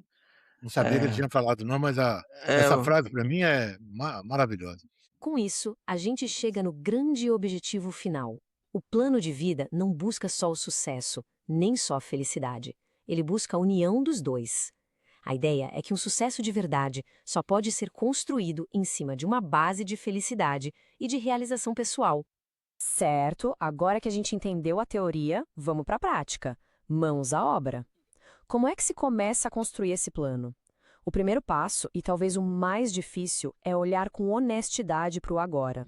não sabia que ele É, tinha falado não, mas essa é, frase para mim é maravilhosa. Com isso, a gente chega no grande objetivo final. O plano de vida não busca só o sucesso, nem só a felicidade. Ele busca a união dos dois. A ideia é que um sucesso de verdade só pode ser construído em cima de uma base de felicidade e de realização pessoal. Certo, agora que a gente entendeu a teoria, vamos para a prática. Mãos à obra. Como é que se começa a construir esse plano? O primeiro passo, e talvez o mais difícil, é olhar com honestidade para o agora.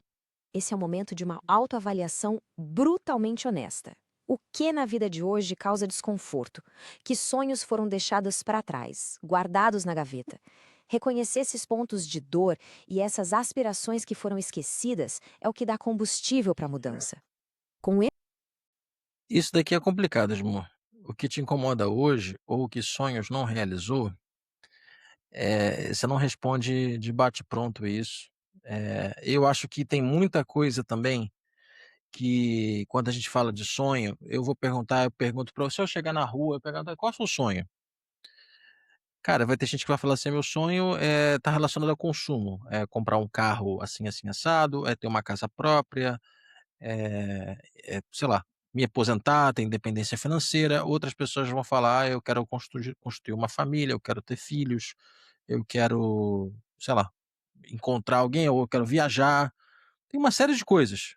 Esse é o momento de uma autoavaliação brutalmente honesta. O que na vida de hoje causa desconforto? Que sonhos foram deixados para trás, guardados na gaveta? Reconhecer esses pontos de dor e essas aspirações que foram esquecidas é o que dá combustível para a mudança. Com Isso daqui é complicado, Edmur. O que te incomoda hoje, ou que sonhos não realizou, você não responde de bate-pronto isso. Eu acho que tem muita coisa também que quando a gente fala de sonho, eu pergunto para você, se eu chegar na rua, eu perguntar: "Qual é o seu sonho?". Cara, vai ter gente que vai falar assim: "Meu sonho tá relacionado ao consumo, é comprar um carro assim, assim, assado, é ter uma casa própria, sei lá, me aposentar, ter independência financeira". Outras pessoas vão falar: "Ah, eu quero construir uma família, eu quero ter filhos, eu quero, sei lá, encontrar alguém, ou eu quero viajar". Tem uma série de coisas.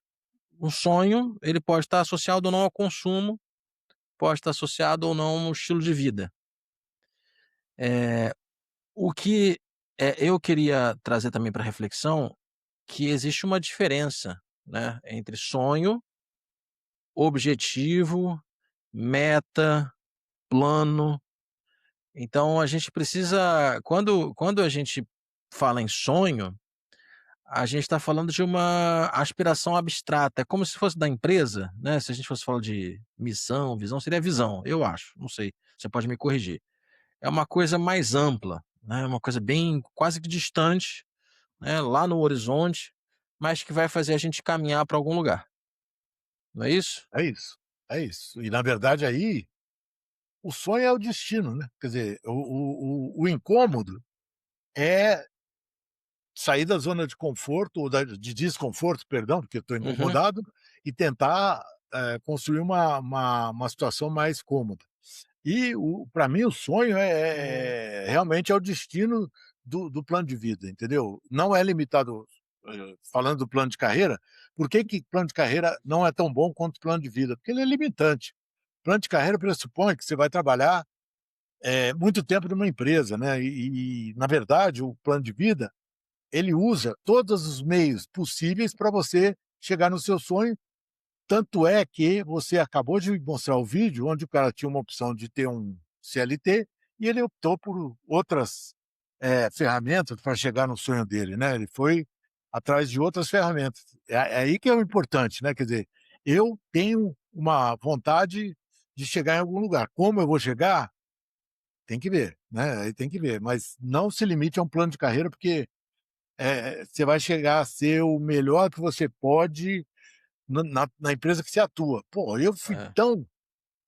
Um sonho, ele pode estar associado ou não ao consumo, pode estar associado ou não ao estilo de vida. Eh, o que, eu queria trazer também para reflexão, que existe uma diferença, né, entre sonho, objetivo, meta, plano. Então a gente precisa, quando a gente fala em sonho, a gente está falando de uma aspiração abstrata, é como se fosse da empresa, né, se a gente fosse falar de missão, visão, seria visão, eu acho, não sei, você pode me corrigir. É uma coisa mais ampla, né, uma coisa bem quase que distante, né, lá no horizonte, mas que vai fazer a gente caminhar para algum lugar, não é isso? É isso, é isso. E na verdade aí, o sonho é o destino, né, quer dizer, o incômodo é sair da zona de conforto ou de desconforto, perdão, porque eu estou Uhum. incomodado, e tentar, construir uma situação mais cômoda. E para mim o sonho realmente é o destino do plano de vida, entendeu? Não é limitado, falando do plano de carreira, por que plano de carreira não é tão bom quanto plano de vida? Porque ele é limitante. Plano de carreira pressupõe que você vai trabalhar, muito tempo numa empresa, né, na verdade o plano de vida, ele usa todos os meios possíveis para você chegar no seu sonho, tanto é que você acabou de mostrar o vídeo onde o cara tinha uma opção de ter um CLT e ele optou por outras, ferramentas para chegar no sonho dele, né, ele foi atrás de outras ferramentas. É aí que é o importante, né, quer dizer, eu tenho uma vontade de chegar em algum lugar. Como eu vou chegar? Tem que ver, né, aí tem que ver, mas não se limite a um plano de carreira, porque você vai chegar a ser o melhor que você pode na empresa que você atua. Pô, eu fui É. tão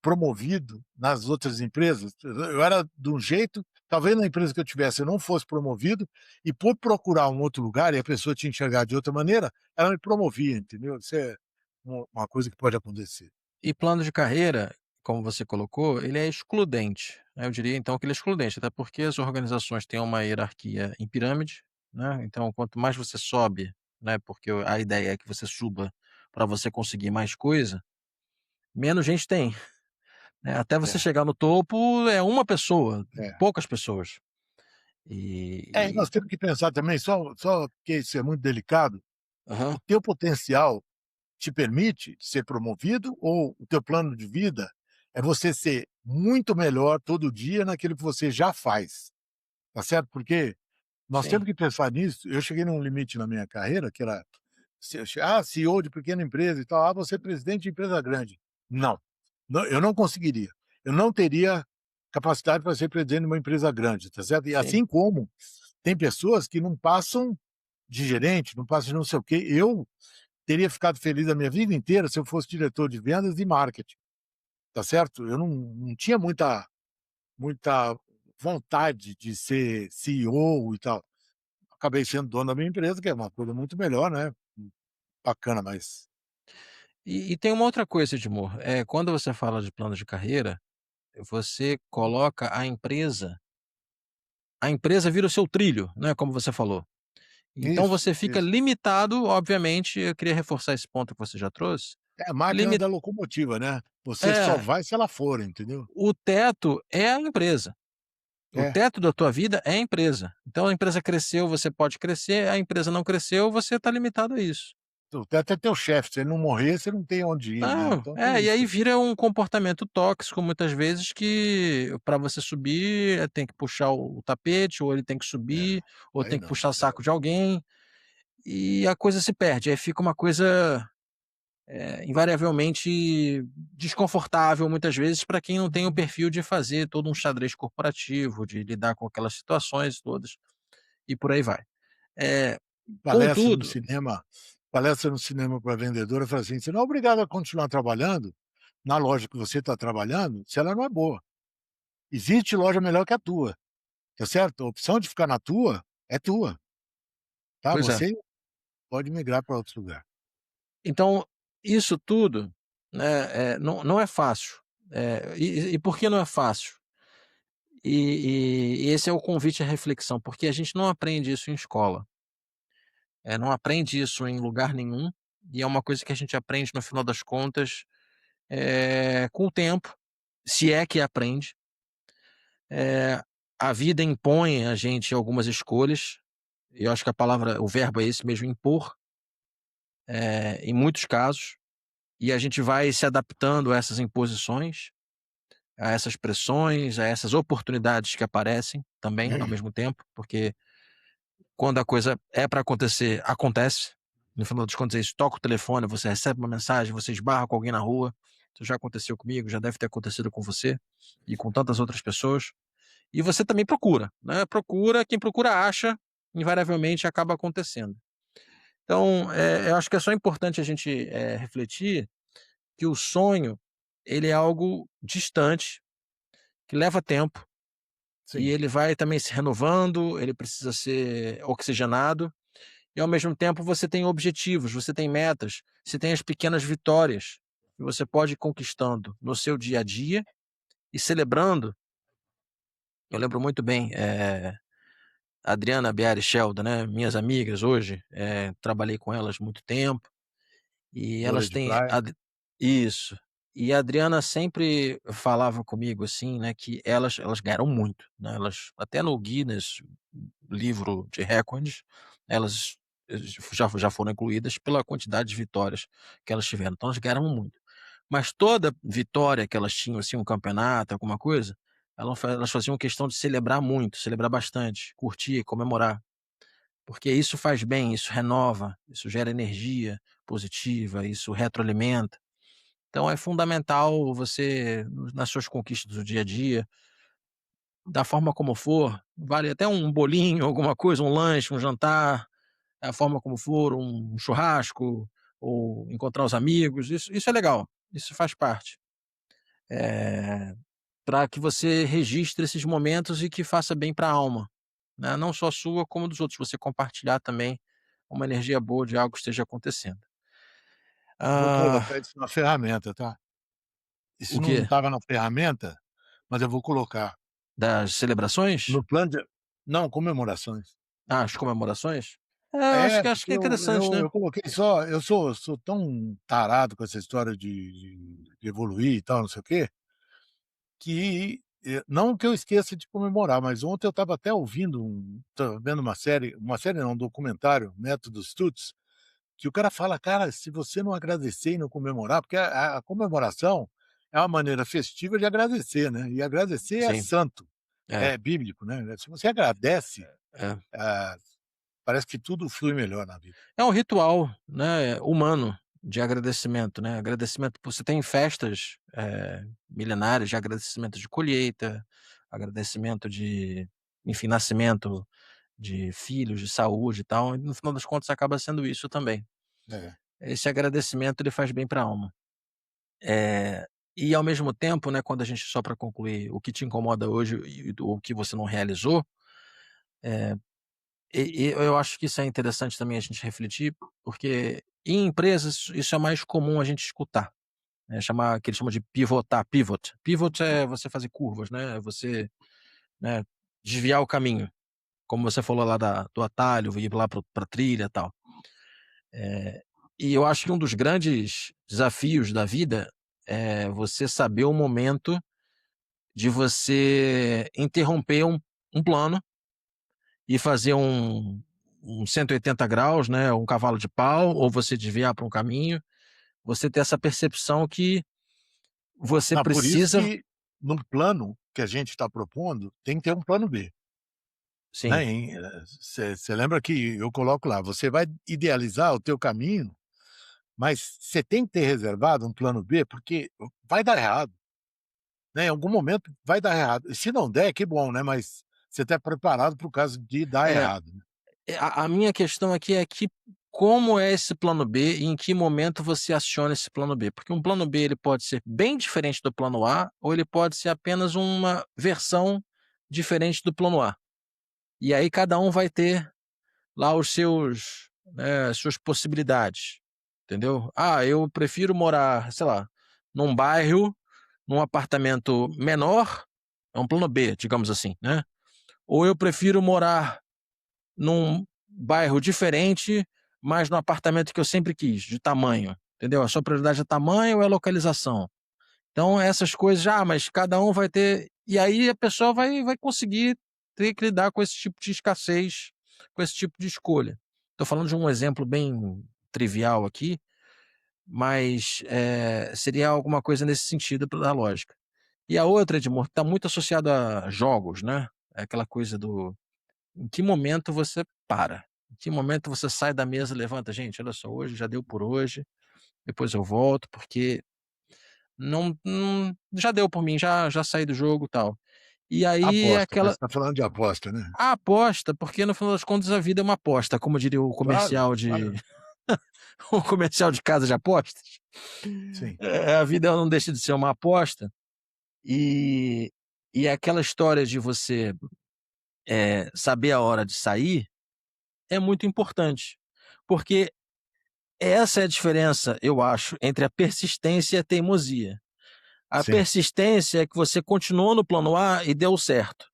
promovido nas outras empresas, eu era de um jeito, talvez na empresa que eu tivesse eu não fosse promovido, e por procurar um outro lugar e a pessoa te enxergar de outra maneira, ela me promovia, entendeu? Isso é uma coisa que pode acontecer. E plano de carreira, como você colocou, ele é excludente, né, eu diria então que ele é excludente, até porque as organizações têm uma hierarquia em pirâmide, né, então quanto mais você sobe, né, porque a ideia é que você suba para você conseguir mais coisa, menos gente tem, né, até você É, chegar no topo é uma pessoa, é. poucas pessoas. É, e E nós temos que pensar também, só porque isso é muito delicado, o aham, teu potencial te permite ser promovido ou o teu plano de vida é você ser muito melhor todo dia naquilo que você já faz, tá certo? Porque nós sim, temos que pensar nisso. Eu cheguei num limite na minha carreira que era CEO de pequena empresa e tal, você é presidente de empresa grande. Não, eu não conseguiria. Eu não teria capacidade para ser presidente de uma empresa grande, tá certo? E sim. assim como tem pessoas que não passam de gerente, não passam de não sei o quê. Eu teria ficado feliz a minha vida inteira se eu fosse diretor de vendas e marketing, tá certo? Eu não tinha muita vontade de ser CEO e tal. Acabei sendo dono da minha empresa, que é uma coisa muito melhor, né, bacana, mas E tem uma outra coisa, Edmur, quando você fala de plano de carreira, você coloca a empresa vira o seu trilho, né, como você falou. Então isso, você fica isso. limitado, obviamente, eu queria reforçar esse ponto que você já trouxe, É a máquina limi da locomotiva, né, você só é, vai se ela for, entendeu? o teto é a empresa. O É, teto da tua vida é a empresa. Então a empresa cresceu, você pode crescer, a empresa não cresceu, você está limitado a isso. o teto é teu chefe, se ele não morrer, você não tem onde ir, né, Não, então tem e aí isso. vira um comportamento tóxico muitas vezes que para você subir, tem que puxar o tapete, ou ele tem que É, subir, ou aí tem que não, puxar o saco de alguém, e a coisa se perde, aí fica uma coisa invariavelmente desconfortável muitas vezes para quem não tem o perfil de fazer todo um xadrez corporativo, de lidar com aquelas situações todas e por aí vai. Eh, Palestra no contudo cinema palestra no cinema para vendedora, fala assim: "Você não é obrigado a continuar trabalhando na loja que você está trabalhando, se ela não é boa. Existe loja melhor que a tua, tá certo? A opção de ficar na tua é tua, tá? pois é. Você pode migrar para outro lugar". Então, isso tudo, né, não é fácil. E por que não é fácil? E esse é o convite à reflexão, porque a gente não aprende isso em escola, não aprende isso em lugar nenhum, e é uma coisa que a gente aprende no final das contas, com o tempo, se é que aprende. Eh, a vida impõe a gente algumas escolhas, e eu acho que o verbo é esse mesmo, impor, em muitos casos, e a gente vai se adaptando a essas imposições, a essas pressões, a essas oportunidades que aparecem também ao mesmo tempo, porque quando a coisa é para acontecer, acontece. No final das contas é isso, toca o telefone, você recebe uma mensagem, você esbarra com alguém na rua, isso já aconteceu comigo, já deve ter acontecido com você e com tantas outras pessoas. E você também procura, né, quem procura acha, invariavelmente acaba acontecendo. Então, eu acho que é só importante a gente, refletir que o sonho, ele é algo distante, que leva tempo, e Sim. ele vai também se renovando, ele precisa ser oxigenado, e ao mesmo tempo você tem objetivos, você tem metas, você tem as pequenas vitórias que você pode ir conquistando no seu dia a dia e celebrando. Eu lembro muito bem, Adriana, Biara e Sheldon, né, minhas amigas hoje, trabalhei com elas muito tempo, e Vôlei elas de têm praia. isso. E a Adriana sempre falava comigo, assim, né, que elas ganharam muito, né, elas até no Guinness, livro de recordes, elas já foram incluídas pela quantidade de vitórias que elas tiveram, então elas ganharam muito. Mas toda vitória que elas tinham, assim, um campeonato, alguma coisa, elas faziam questão de celebrar muito, celebrar bastante, curtir, comemorar, porque isso faz bem, isso renova, isso gera energia positiva, isso retroalimenta. Então é fundamental você, nas suas conquistas do dia a dia, da forma como for, vale até um bolinho, alguma coisa, um lanche, um jantar, a forma como for, um churrasco, ou encontrar os amigos, isso é legal, isso faz parte. Para que você registre esses momentos e que faça bem para a alma, né, não só sua como dos outros, você compartilhar também uma energia boa de algo que esteja acontecendo. Vou Ah, colocar isso na ferramenta, tá? o Isso não quê? estava na ferramenta, mas eu vou colocar Das celebrações? no plano de não, comemorações. Ah, as comemorações? É, Acho porque que é interessante, né. eu coloquei só eu sou tão tarado com essa história de evoluir e tal, não sei o quê, que, não que eu esqueça de comemorar, mas ontem eu estava até ouvindo estava vendo uma série não, um documentário, Método Stutz, que o cara fala: "Cara, se você não agradecer e não comemorar", porque a comemoração é uma maneira festiva de agradecer, né, e agradecer é Sim, santo, é, é bíblico, né. Se você agradece, é. ah, parece que tudo flui melhor na vida. É um ritual, né, humano de agradecimento, né, agradecimento você tem festas, milenares de agradecimento de colheita, agradecimento de, enfim, nascimento de filhos, de saúde e tal, e no final das contas acaba sendo isso também. É. Esse agradecimento ele faz bem para a alma. Eh, e ao mesmo tempo, né, quando a gente só para concluir, o que te incomoda hoje e o que você não realizou, e eu acho que isso é interessante também a gente refletir, porque em empresas isso é mais comum a gente escutar, né, que eles chamam de pivotar, pivot. Pivot é você fazer curvas, né, é você, né, desviar o caminho, como você falou lá do atalho, ir lá pra trilha, e tal. Eh, e eu acho que um dos grandes desafios da vida é você saber o momento de você interromper um plano e fazer um 180 graus, né, um cavalo de pau, ou você desviar para um caminho, você ter essa percepção que você Não, por isso precisa que num plano que a gente está propondo, tem que ter um plano B, né, sim, você lembra que eu coloco lá, você vai idealizar o teu caminho mas você tem que ter reservado um plano B, porque vai dar errado, né, em algum momento vai dar errado. E se não der, que bom, né, mas você está preparado para o caso de dar É, errado, né. a minha questão aqui é que como é esse plano B e em que momento você aciona esse plano B? Porque um plano B ele pode ser bem diferente do plano A ou ele pode ser apenas uma versão diferente do plano A. E aí cada um vai ter lá os seus, as suas possibilidades, entendeu? Ah, eu prefiro morar, sei lá, num bairro, num apartamento menor, é um plano B, digamos assim, né? Ou eu prefiro morar num bairro diferente, mas num apartamento que eu sempre quis, de tamanho, entendeu? A sua prioridade é tamanho ou é localização? Então essas coisas, mas cada um vai ter e aí a pessoa vai conseguir ter que lidar com esse tipo de escassez, com esse tipo de escolha. Estou falando de um exemplo bem trivial aqui, mas, seria alguma coisa nesse sentido da lógica. E a outra, Edmur, está muito associada a jogos, né, é aquela coisa do em que momento você para? Em que momento você sai da mesa e levanta: "Gente, olha só, hoje já deu por hoje, depois eu volto, porque não já deu por mim, já saí do jogo, e tal". E aí é Aposta, né, você aquela está falando de aposta, né. a aposta, porque no final das contas a vida é uma aposta, como diria o Claro, comercial de claro. o comercial de casa de apostas. Sim. A vida não deixa de ser uma aposta, e e aquela história de você, saber a hora de sair, é muito importante, porque essa é a diferença, eu acho, entre a persistência e a teimosia. A Sim. persistência é que você continuou no plano A e deu certo.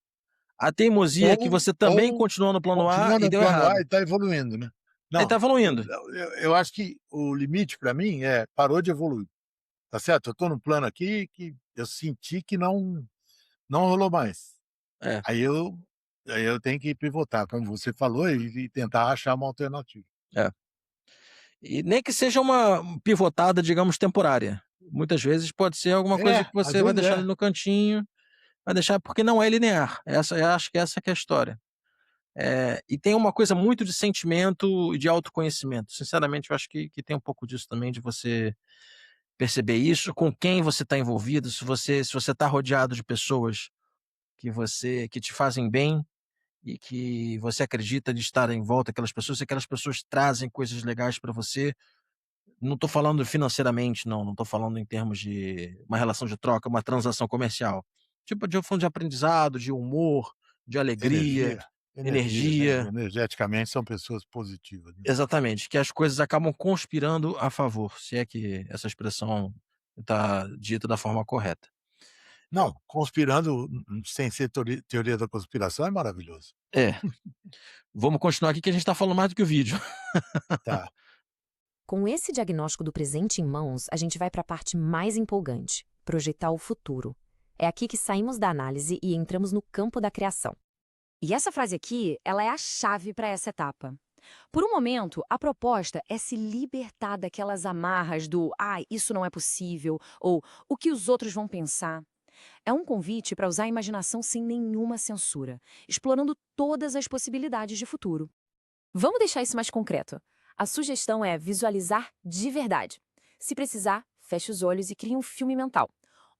A teimosia é que você também Ou continuou no plano A continua e no deu plano A errado. e está evoluindo, né. Aí tá Não, evoluindo. eu acho que o limite para mim é parou de evoluir, tá certo? Eu estou num plano aqui que eu senti que não rolou mais. É. Aí eu aí eu tenho que pivotar, como você falou, e tentar achar uma alternativa. É. E nem que seja uma pivotada, digamos, temporária. Muitas vezes pode ser alguma coisa que Às você vai vezes deixando é. no cantinho, vai deixar porque não é linear. Eu acho que essa que é a história. E tem uma coisa muito de sentimento e de autoconhecimento. Sinceramente, eu acho que tem um pouco disso também, de você perceber isso, com quem você está envolvido, se você está rodeado de pessoas que te fazem bem e que você acredita de estar em volta daquelas pessoas, se aquelas pessoas trazem coisas legais para você. Não estou falando financeiramente, não estou falando em termos de uma relação de troca, uma transação comercial. Tipo de um fundo de aprendizado, de humor, de alegria, Energia, né, energia. energeticamente são pessoas positivas, né. Exatamente, que as coisas acabam conspirando a favor, se é que essa expressão está dita da forma correta. Não, conspirando sem ser teoria da conspiração é maravilhoso. É, vamos continuar aqui que a gente está falando mais do que o vídeo. Tá, Com esse diagnóstico do presente em mãos, a gente vai para a parte mais empolgante: projetar o futuro. É aqui que saímos da análise e entramos no campo da criação. E essa frase aqui, ela é a chave para essa etapa. Por um momento, a proposta é se libertar daquelas amarras do isso não é possível, ou o que os outros vão pensar. É um convite para usar a imaginação sem nenhuma censura, explorando todas as possibilidades de futuro. Vamos deixar isso mais concreto. A sugestão é visualizar de verdade. Se precisar, feche os olhos e crie um filme mental.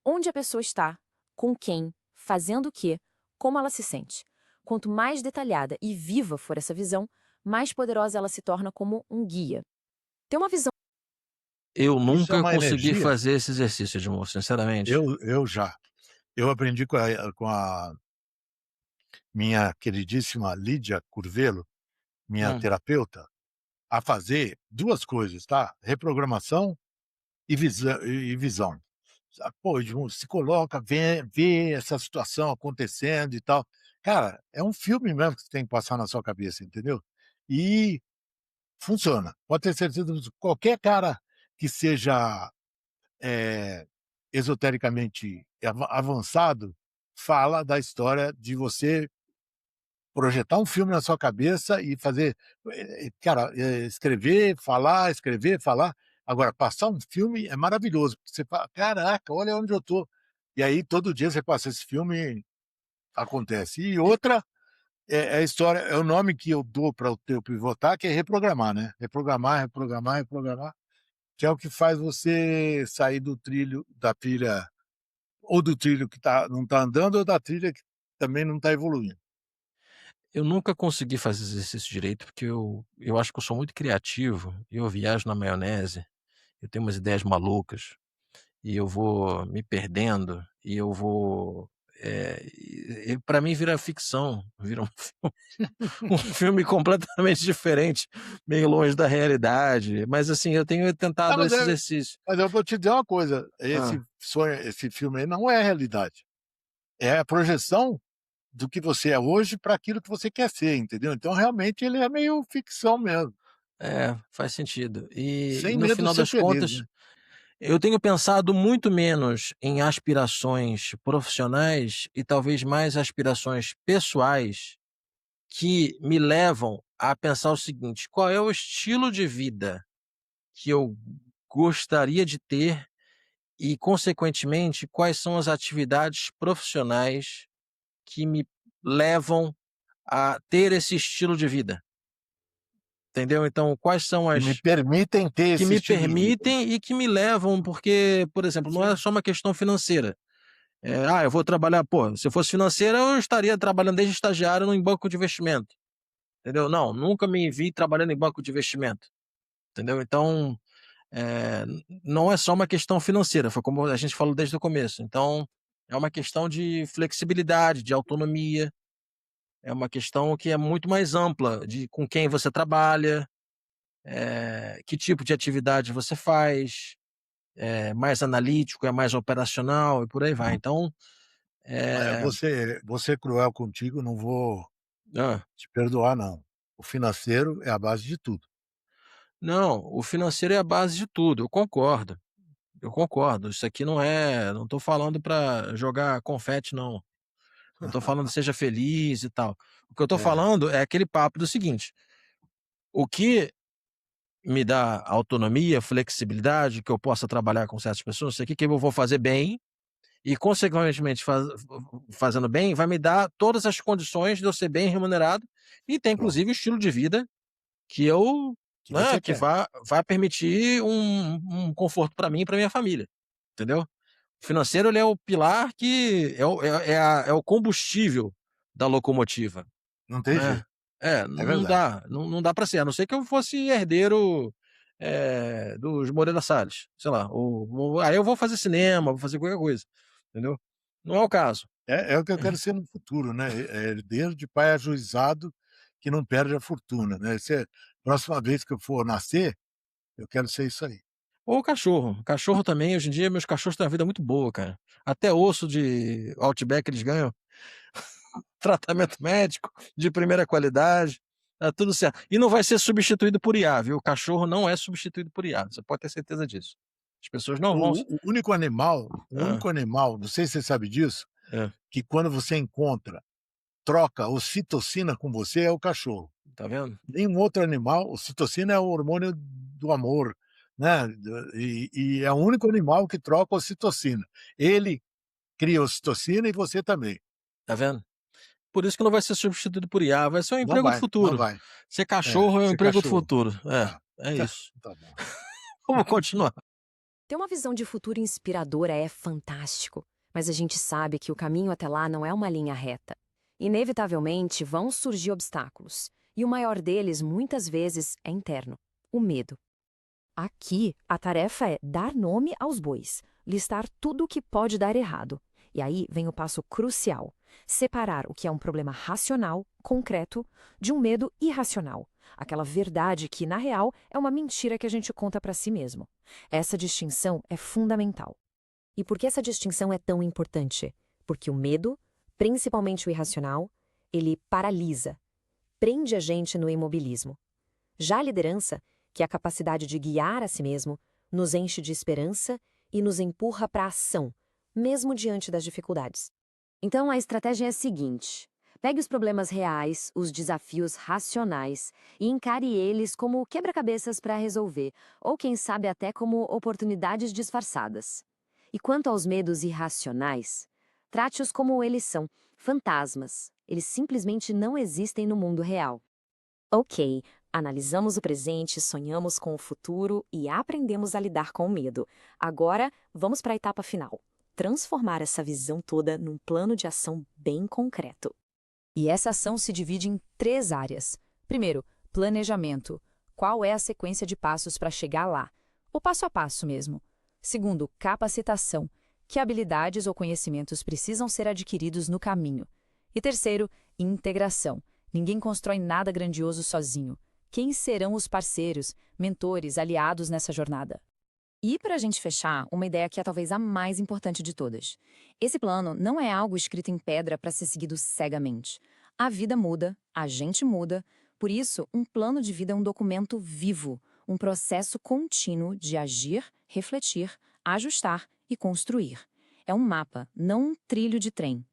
Onde a pessoa está, com quem, fazendo o quê, como ela se sente. Quanto mais detalhada e viva for essa visão, mais poderosa ela se torna como um guia. Ter uma visão. Eu isso é nunca uma consegui energia. fazer esse exercício, Edmur, sinceramente. Eu já. Eu aprendi com a minha queridíssima Lídia Curvelo, minha Hum. terapeuta, a fazer 2 coisas, tá, reprogramação e visão. Pô, Edmundo, se coloca, vê essa situação acontecendo e tal. Cara, é um filme mesmo que você tem que passar na sua cabeça, entendeu? E funciona. Pode ter certeza disso. Qualquer cara que seja, eh, esotericamente avançado, fala da história de você projetar um filme na sua cabeça e fazer, cara, escrever, falar, escrever, falar. Agora, passar um filme é maravilhoso, porque você fala: "Caraca, olha onde eu tô". E aí todo dia você passa esse filme, acontece. E outra é a história, é o nome que eu dou para o teu pivotar, que é reprogramar, né. Reprogramar, reprogramar, reprogramar. que é o que faz você sair do trilho, da trilha, ou do trilho que não está andando, ou da trilha que também não está evoluindo. Eu nunca consegui fazer exercício direito, porque eu acho que eu sou muito criativo, e eu viajo na maionese, eu tenho umas ideias malucas, e eu vou me perdendo, e eu vou, e pra mim vira ficção, vira um um filme completamente diferente, meio longe da realidade, mas assim, eu tenho Ah, tentado esse exercício. mas eu vou te dizer uma coisa, esse Hã. sonho, esse filme aí não é realidade, é a projeção do que você é hoje para aquilo que você quer ser, entendeu? Então realmente ele é meio ficção mesmo, É, faz sentido. E sem no medo de final ser das feliz, contas, né. eu tenho pensado muito menos em aspirações profissionais e talvez mais aspirações pessoais que me levam a pensar o seguinte: qual é o estilo de vida que eu gostaria de ter e, consequentemente, quais são as atividades profissionais que me levam a ter esse estilo de vida, entendeu? Então, quais são Que me as permitem ter que esse me estilo de vida. permitem e que me levam, porque, por exemplo, não é Sim, só uma questão financeira. Eu vou trabalhar, pô, se fosse financeira eu estaria trabalhando desde estagiário em banco de investimento, entendeu? Não, nunca me vi trabalhando em banco de investimento, entendeu? Então, não é só uma questão financeira, foi como a gente falou desde o começo. Então, é uma questão de flexibilidade, de autonomia, é uma questão que é muito mais ampla, de com quem você trabalha, que tipo de atividade você faz, é mais analítico, é mais operacional e por aí vai. Então, olha, eh vou ser cruel contigo, não vou hã. te perdoar não. O financeiro é a base de tudo. Não, o financeiro é a base de tudo, eu concordo. Isso aqui não estou falando para jogar confete não, não estou falando seja feliz e tal. O que eu estou É, falando é aquele papo do seguinte: o que me dá autonomia, flexibilidade, que eu possa trabalhar com certas pessoas, isso aqui que eu vou fazer bem e consequentemente fazendo bem, vai me dar todas as condições de eu ser bem remunerado e ter pronto, inclusive o estilo de vida que eu, que né, você que quer. vai permitir um conforto para mim e para minha família, entendeu? O financeiro ele é o pilar que é o combustível da locomotiva, Não tem né. jeito, é verdade. Não dá para ser, a não ser que eu fosse herdeiro, dos Moreira Salles, sei lá, ou aí eu vou fazer cinema, vou fazer qualquer coisa, entendeu? Não é o caso. É o que eu quero ser no futuro, né, herdeiro de pai ajuizado que não perde a fortuna, né, próxima vez que eu for nascer, eu quero ser isso aí. Ou cachorro. Cachorro também, hoje em dia meus cachorros têm uma vida muito boa, cara. Até osso de Outback eles ganham, tratamento médico de primeira qualidade, tá tudo certo. E não vai ser substituído por IA, viu. O cachorro não é substituído por IA, você pode ter certeza disso. As pessoas não vão s O único animal, não sei se você sabe disso, hã, que quando você encontra, troca ocitocina com você é o cachorro. tá vendo? Nenhum outro animal, ocitocina é o hormônio do amor, né, e é o único animal que troca ocitocina. Ele cria ocitocina e você também. Tá vendo? Por isso que não vai ser substituído por IA, vai ser um Não emprego do vai, não futuro. vai. Ser É, cachorro é um ser emprego do cachorro. futuro. Tá, É tá, isso. tá bom. Vamos continuar. Ter uma visão de futuro inspiradora é fantástico, mas a gente sabe que o caminho até lá não é uma linha reta. Inevitavelmente vão surgir obstáculos, e o maior deles, muitas vezes, é interno: o medo. Aqui, a tarefa é dar nome aos bois, listar tudo o que pode dar errado. E aí vem o passo crucial: separar o que é um problema racional, concreto, de um medo irracional, aquela verdade que, na real, é uma mentira que a gente conta para si mesmo. Essa distinção é fundamental. E por que essa distinção é tão importante? Porque o medo, principalmente o irracional, ele paralisa, prende a gente no imobilismo. Já a liderança, que é a capacidade de guiar a si mesmo, nos enche de esperança e nos empurra para a ação, mesmo diante das dificuldades. Então, a estratégia é a seguinte: pegue os problemas reais, os desafios racionais, e encare eles como quebra-cabeças para resolver, ou quem sabe até como oportunidades disfarçadas. E quanto aos medos irracionais, trate-os como eles são: fantasmas. Eles simplesmente não existem no mundo real. Ok, Analisamos o presente, sonhamos com o futuro e aprendemos a lidar com o medo. Agora, vamos para a etapa final. Transformar essa visão toda num plano de ação bem concreto. E essa ação se divide em 3 áreas. Primeiro, planejamento. Qual é a sequência de passos para chegar lá? O passo a passo mesmo. Segundo, capacitação. Que habilidades ou conhecimentos precisam ser adquiridos no caminho? E terceiro, integração. Ninguém constrói nada grandioso sozinho. Quem serão os parceiros, mentores, aliados nessa jornada? E para a gente fechar, uma ideia que é talvez a mais importante de todas. Esse plano não é algo escrito em pedra para ser seguido cegamente. A vida muda, a gente muda, por isso, um plano de vida é um documento vivo, um processo contínuo de agir, refletir, ajustar e construir. É um mapa, não um trilho de trem.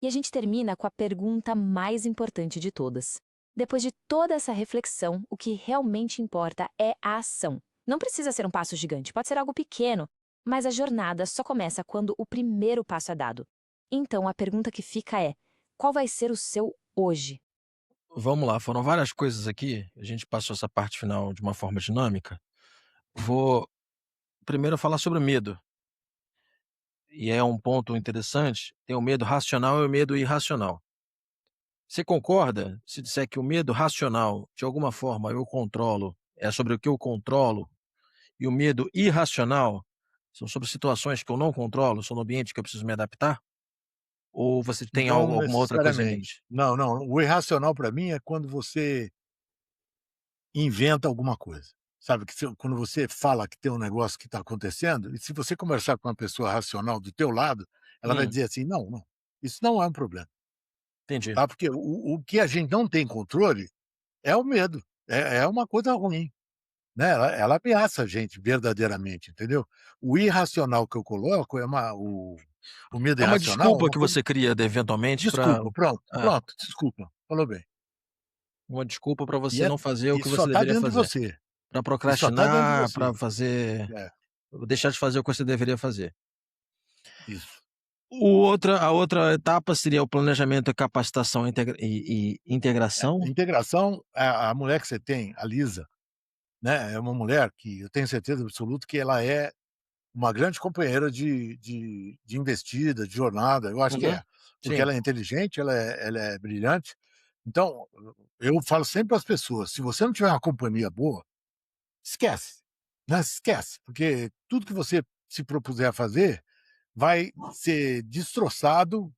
E a gente termina com a pergunta mais importante de todas. Depois de toda essa reflexão, o que realmente importa é a ação. Não precisa ser um passo gigante, pode ser algo pequeno, mas a jornada só começa quando o primeiro passo é dado. Então, a pergunta que fica é: qual vai ser o seu hoje? Vamos lá, foram várias coisas aqui, a gente passou essa parte final de uma forma dinâmica. Vou primeiro falar sobre o medo, e é um ponto interessante, tem o medo racional e o medo irracional. Você concorda se disser que o medo racional, de alguma forma, eu controlo, é sobre o que eu controlo, e o medo irracional são sobre situações que eu não controlo, são no ambiente que eu preciso me adaptar? Ou você tem Não alguma outra coisa em necessariamente. mente? Não, não, o irracional para mim é quando você inventa alguma coisa, sabe, que quando você fala que tem um negócio que está acontecendo, e se você conversar com uma pessoa racional do teu lado, ela vai Hum, dizer assim: "Não, não, isso não é um problema", entendi. tá, porque o que a gente não tem controle é o medo, é uma coisa ruim, né, ela ameaça a gente verdadeiramente, entendeu. O irracional que eu coloco é o medo É uma irracional é desculpa uma que coisa. você cria eventualmente para Desculpa, pronto, pronto, desculpa, falou bem. uma desculpa para E você é não fazer o e que só você está deveria dentro de fazer. você, Para e só está dentro de procrastinar, para você. fazer É, deixar de fazer o que você deveria fazer. isso. A outra etapa seria o planejamento, a capacitação e integração. Integração, a mulher que você tem, a Lisa, né, é uma mulher que eu tenho certeza absoluta que ela é uma grande companheira de investida, de jornada, eu acho que Uhum. é, porque Sim. ela é inteligente, ela é brilhante. Então, eu falo sempre para as pessoas: "Se você não tiver uma companhia boa, esquece, né, esquece, porque tudo que você se propuser a fazer vai ser destroçado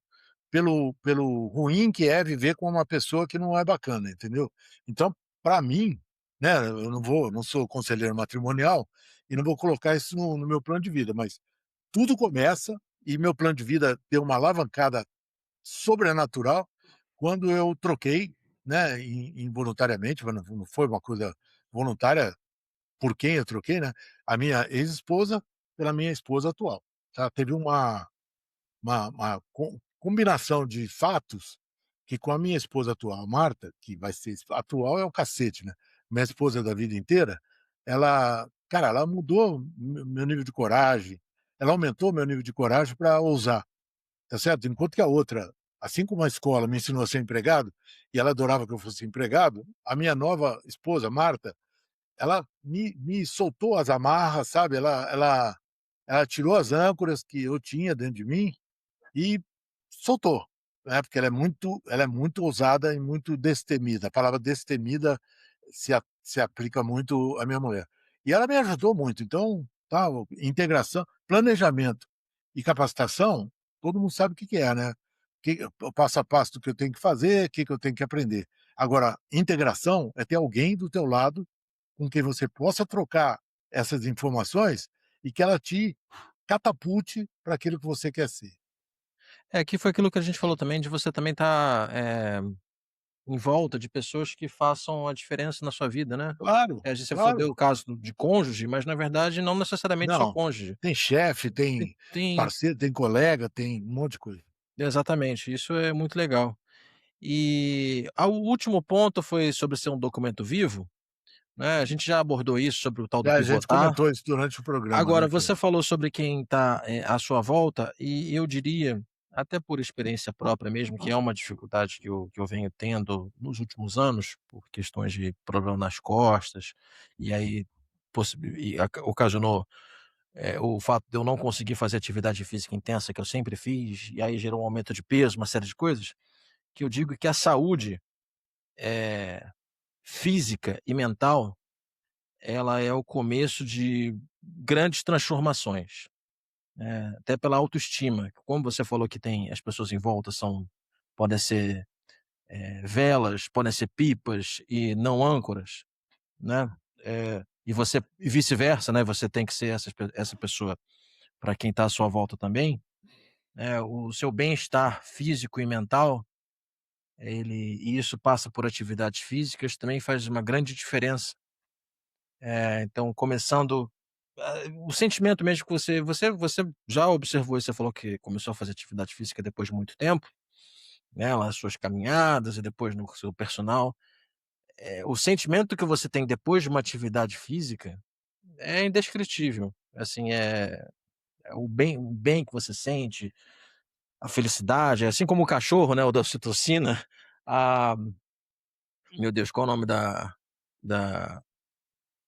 pelo ruim que é viver com uma pessoa que não é bacana, entendeu. Então, para mim, né, eu não sou conselheiro matrimonial e não vou colocar isso no meu plano de vida, mas tudo começa e meu plano de vida deu uma alavancada sobrenatural quando eu troquei, né, involuntariamente, mas não foi uma coisa voluntária por quem eu troquei, né, a minha ex-esposa pela minha esposa atual, tá. Teve uma combinação de fatos que com a minha esposa atual, Marta, que vai ser atual é o cacete, né, minha esposa da vida inteira, ela, cara, ela mudou meu nível de coragem, ela aumentou meu nível de coragem para ousar, tá certo? Enquanto que a outra, assim como a escola me ensinou a ser empregado, e ela adorava que eu fosse empregado, a minha nova esposa, Marta, ela me soltou as amarras, sabe, ela tirou as âncoras que eu tinha dentro de mim e soltou, né, porque ela é muito ousada e muito destemida. A palavra destemida se aplica muito à minha mulher. E ela me ajudou muito, então, tá, integração, planejamento e capacitação, todo mundo sabe o que que é, né. O passo a passo do que eu tenho que fazer, o que que eu tenho que aprender. Agora, integração é ter alguém do teu lado com quem você possa trocar essas informações e que ela te catapulte para aquilo que você quer ser. É, que foi aquilo que a gente falou também, de você também estar, em volta de pessoas que façam a diferença na sua vida, né. Claro, Você claro. deu o caso de cônjuge, mas na verdade não necessariamente só Não, cônjuge. tem chefe, Tem tem tem parceiro, tem colega, tem um monte de coisa. exatamente, isso é muito legal. E o último ponto foi sobre ser um documento vivo, né, a gente já abordou isso sobre o tal do Já a gente pivotar. comentou isso durante o programa, Agora né, que você falou sobre quem está, à sua volta, e eu diria até por experiência própria mesmo, que é uma dificuldade que eu venho tendo nos últimos anos, por questões de problema nas costas, e aí ocasionou, o fato de eu não conseguir fazer atividade física intensa que eu sempre fiz, e aí gerou um aumento de peso, uma série de coisas, que eu digo que a saúde, eh, física e mental, ela é o começo de grandes transformações, até pela autoestima. Como você falou que tem as pessoas em volta podem ser, velas, podem ser pipas e não âncoras, né, e vice-versa, né, você tem que ser essa pessoa para quem está à sua volta também, o seu bem-estar físico e mental, e isso passa por atividades físicas, também faz uma grande diferença. Então começando, o sentimento mesmo que você já observou e você falou que começou a fazer atividade física depois de muito tempo, né, lá as suas caminhadas e depois no seu personal, o sentimento que você tem depois de uma atividade física é indescritível, assim, é o bem que você sente, a felicidade, assim como o cachorro, né, o da ocitocina, a meu Deus, qual é o nome da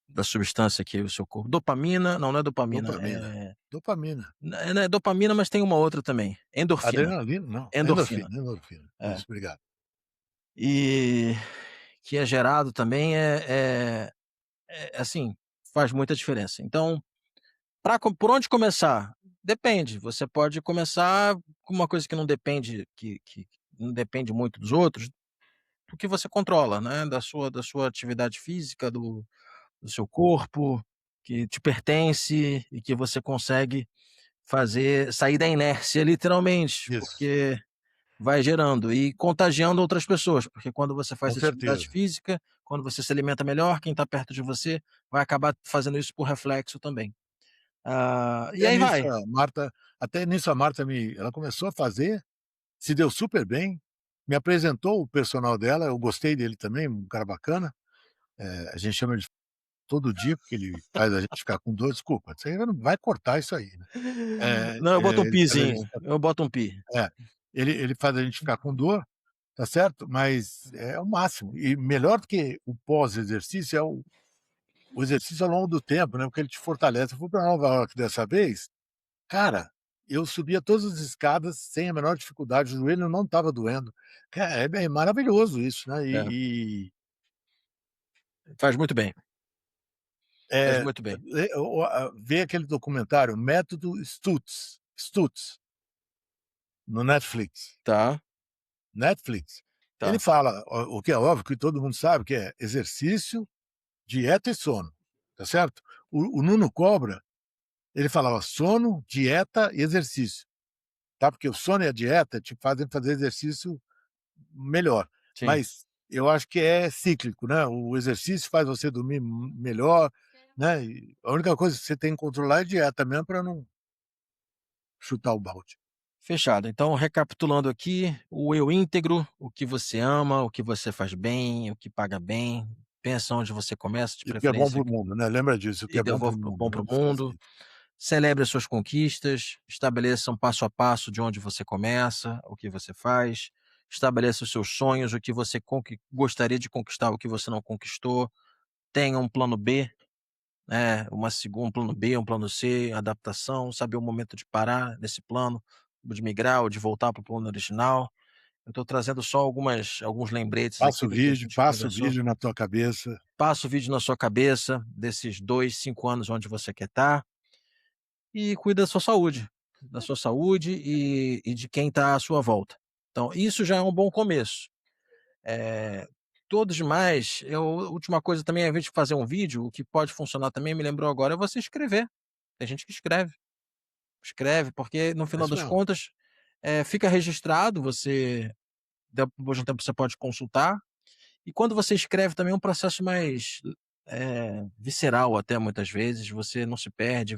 da substância que o seu corpo, dopamina, não, não é dopamina, Dopamina. Dopamina. não é dopamina, mas tem uma outra também, endorfina, Adrenalina? Não, endorfina, endorfina, endorfina. é. Isso, obrigado. E que é gerado também, assim, faz muita diferença. Então, por onde começar? Depende, você pode começar com uma coisa que não depende que não depende muito dos outros, do que você controla, né, da sua atividade física, do seu corpo, que te pertence e que você consegue sair da inércia literalmente, Isso, porque vai gerando e contagiando outras pessoas, porque quando você com faz atividade certeza. física, quando você se alimenta melhor, quem está perto de você vai acabar fazendo isso por reflexo também. E Até aí nisso vai. a Marta até nisso a Marta ela começou a fazer, se deu super bem, me apresentou o personal dela, eu gostei dele também, um cara bacana, a gente chama ele todo dia, porque ele faz a gente ficar com dor, desculpa, você não vai cortar isso aí, né. Não, eu boto um Ele faz a gente pizinho, eu boto um pi. é, ele faz a gente ficar com dor, tá certo, mas é o máximo. E melhor do que o pós-exercício é o exercício ao longo do tempo, né, porque ele te fortalece. Eu fui para Nova York dessa vez, cara, eu subia todas as escadas sem a menor dificuldade, o joelho não estava doendo. É maravilhoso isso, né, É, faz muito bem, faz eh, muito bem. ver aquele documentário Método Stutz, no Netflix. Tá, Netflix. Ele tá, fala o que é óbvio, que todo mundo sabe, que é exercício, dieta e sono, tá certo? O Nuno Cobra, ele falava sono, dieta e exercício, tá, porque o sono e a dieta te fazem fazer exercício melhor, sim. mas eu acho que é cíclico, né, o exercício faz você dormir melhor, né, e a única coisa que você tem que controlar é a dieta mesmo para não chutar o balde. Fechado. Então, recapitulando aqui, o eu íntegro, o que você ama, o que você faz bem, o que paga bem, pensa onde você começa, de E o que é bom preferência, para o mundo, né, lembra disso, o que e é bom para o devolve mundo, bom para o vamos mundo. fazer. Celebre as suas conquistas, estabeleça um passo a passo de onde você começa, o que você faz, estabeleça os seus sonhos, o que você gostaria de conquistar, o que você não conquistou, tenha um plano B, né, um plano B, um plano C, adaptação, saber o momento de parar nesse plano, de migrar ou de voltar para o plano original. Eu estou trazendo só alguns lembretes aqui do que a gente Passa o conversou. vídeo na tua cabeça. Passa o vídeo na sua cabeça desses 2, 5 anos onde você quer estar e cuida da sua saúde e de quem está à sua volta. Então isso já é um bom começo. Eh, Todos demais, última coisa também, ao invés de fazer um vídeo, o que pode funcionar também, me lembrou agora, é você escrever. Tem gente que escreve, porque no É final isso das mesmo. contas, fica registrado, depois de um tempo você pode consultar. E quando você escreve também é um processo mais, visceral até muitas vezes, você não se perde,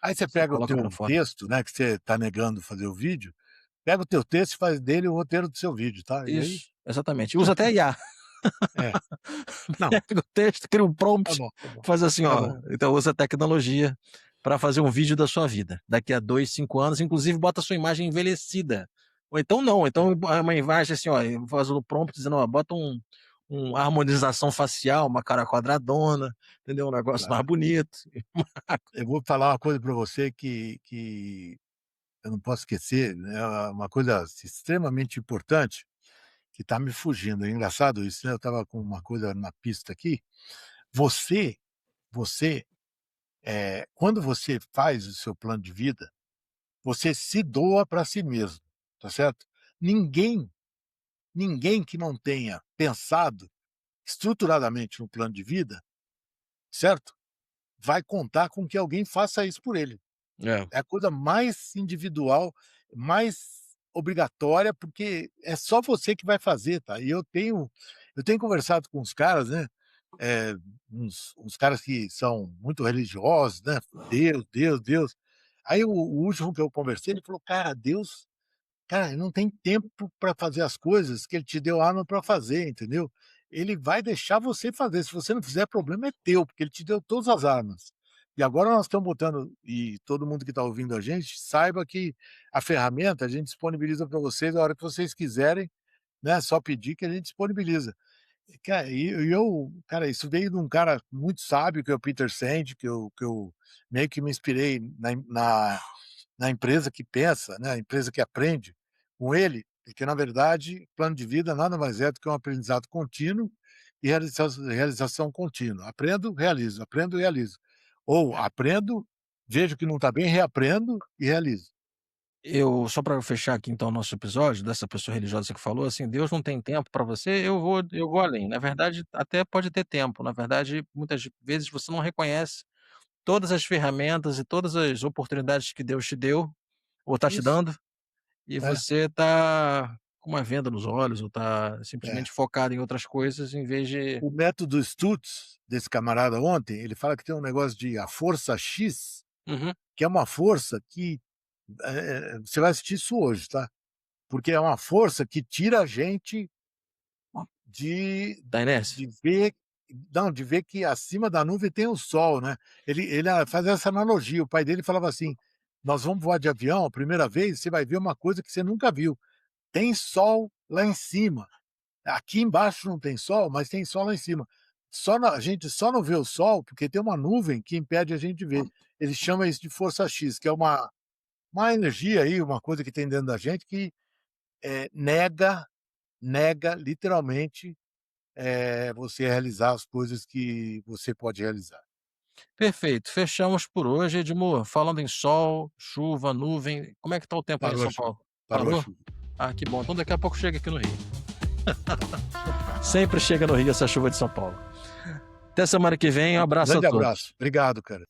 Aí você você pega o coloca teu para fora. texto, né, que você está negando fazer o vídeo, pega o teu texto e faz dele o roteiro do seu vídeo, tá. E aí Isso, exatamente. Usa até IA. é. Não, Pega o texto, cria um tá prompt, bom, tá bom. faz assim, Tá ó, bom. então usa a tecnologia para fazer um vídeo da sua vida, daqui a 2, 5 anos, inclusive bota a sua imagem envelhecida. Ou então não, então é uma imagem assim, ó, faz o prompt dizendo, ó, bota uma harmonização facial, uma cara quadradona, entendeu? Um negócio mais Claro. bonito. Eu vou falar uma coisa para você que eu não posso esquecer, né, uma coisa extremamente importante que está me fugindo. É engraçado isso, né, eu estava com uma coisa na pista aqui. Você você, quando você faz o seu plano de vida, você se doa para si mesmo, tá certo? Ninguém ninguém que não tenha pensado estruturadamente no plano de vida, certo? Vai contar com que alguém faça isso por ele. É. É a coisa mais individual, mais obrigatória, porque é só você que vai fazer, tá. E eu tenho conversado com uns caras, né, eh, uns caras que são muito religiosos, né, Deus, Deus, Deus. Aí o último que eu conversei, ele falou: "Cara, Deus, cara, ele não tem tempo para fazer as coisas que ele te deu arma para fazer, entendeu? Ele vai deixar você fazer, se você não fizer, problema é teu, porque ele te deu todas as armas. E agora nós estamos botando, e todo mundo que está ouvindo a gente, saiba que a ferramenta a gente disponibiliza para vocês a hora que vocês quiserem, né? Só pedir que a gente disponibiliza. Cara, isso veio de um cara muito sábio, que é o Peter Senge, que eu meio que me inspirei na empresa que pensa, né, a empresa que aprende com ele, porque na verdade plano de vida nada mais é do que um aprendizado contínuo e realização contínua. Aprendo, realizo. Ou aprendo, vejo que não está bem, reaprendo e realizo. Eu só para fechar aqui então o nosso episódio, dessa pessoa religiosa que falou assim: "Deus não tem tempo para você", eu vou além. Na verdade, até pode ter tempo, na verdade, muitas vezes você não reconhece todas as ferramentas e todas as oportunidades que Deus te deu, ou está te Isso, dando, e é, você está com uma venda nos olhos, ou está é. simplesmente focado em outras coisas em vez de O método Stutz, desse camarada ontem, ele fala que tem um negócio de a força X, uhum, que é uma força que, você vai assistir isso hoje, tá? Porque é uma força que tira a gente de da inércia. de ver não, de ver que acima da nuvem tem o sol, né. Ele faz essa analogia, o pai dele falava assim: "Nós vamos voar de avião, a primeira vez, você vai ver uma coisa que você nunca viu, tem sol lá em cima, aqui embaixo não tem sol, mas tem sol lá em cima. A gente só não vê o sol, porque tem uma nuvem que impede a gente de ver". Ele chama isso de força X, que é uma energia aí, uma coisa que tem dentro da gente que, nega literalmente, você realizar as coisas que você pode realizar. Perfeito, fechamos por hoje, Edmur. Falando em sol, chuva, nuvem, como é que tá o tempo aí em Parou a São chuva, Paulo? parou a Parou? chuva. Ah, que bom, então daqui a pouco chega aqui no Rio. Tá bom. Sempre chega no Rio essa chuva de São Paulo. Até semana que vem, um abraço a Grande todos. abraço. Obrigado, cara.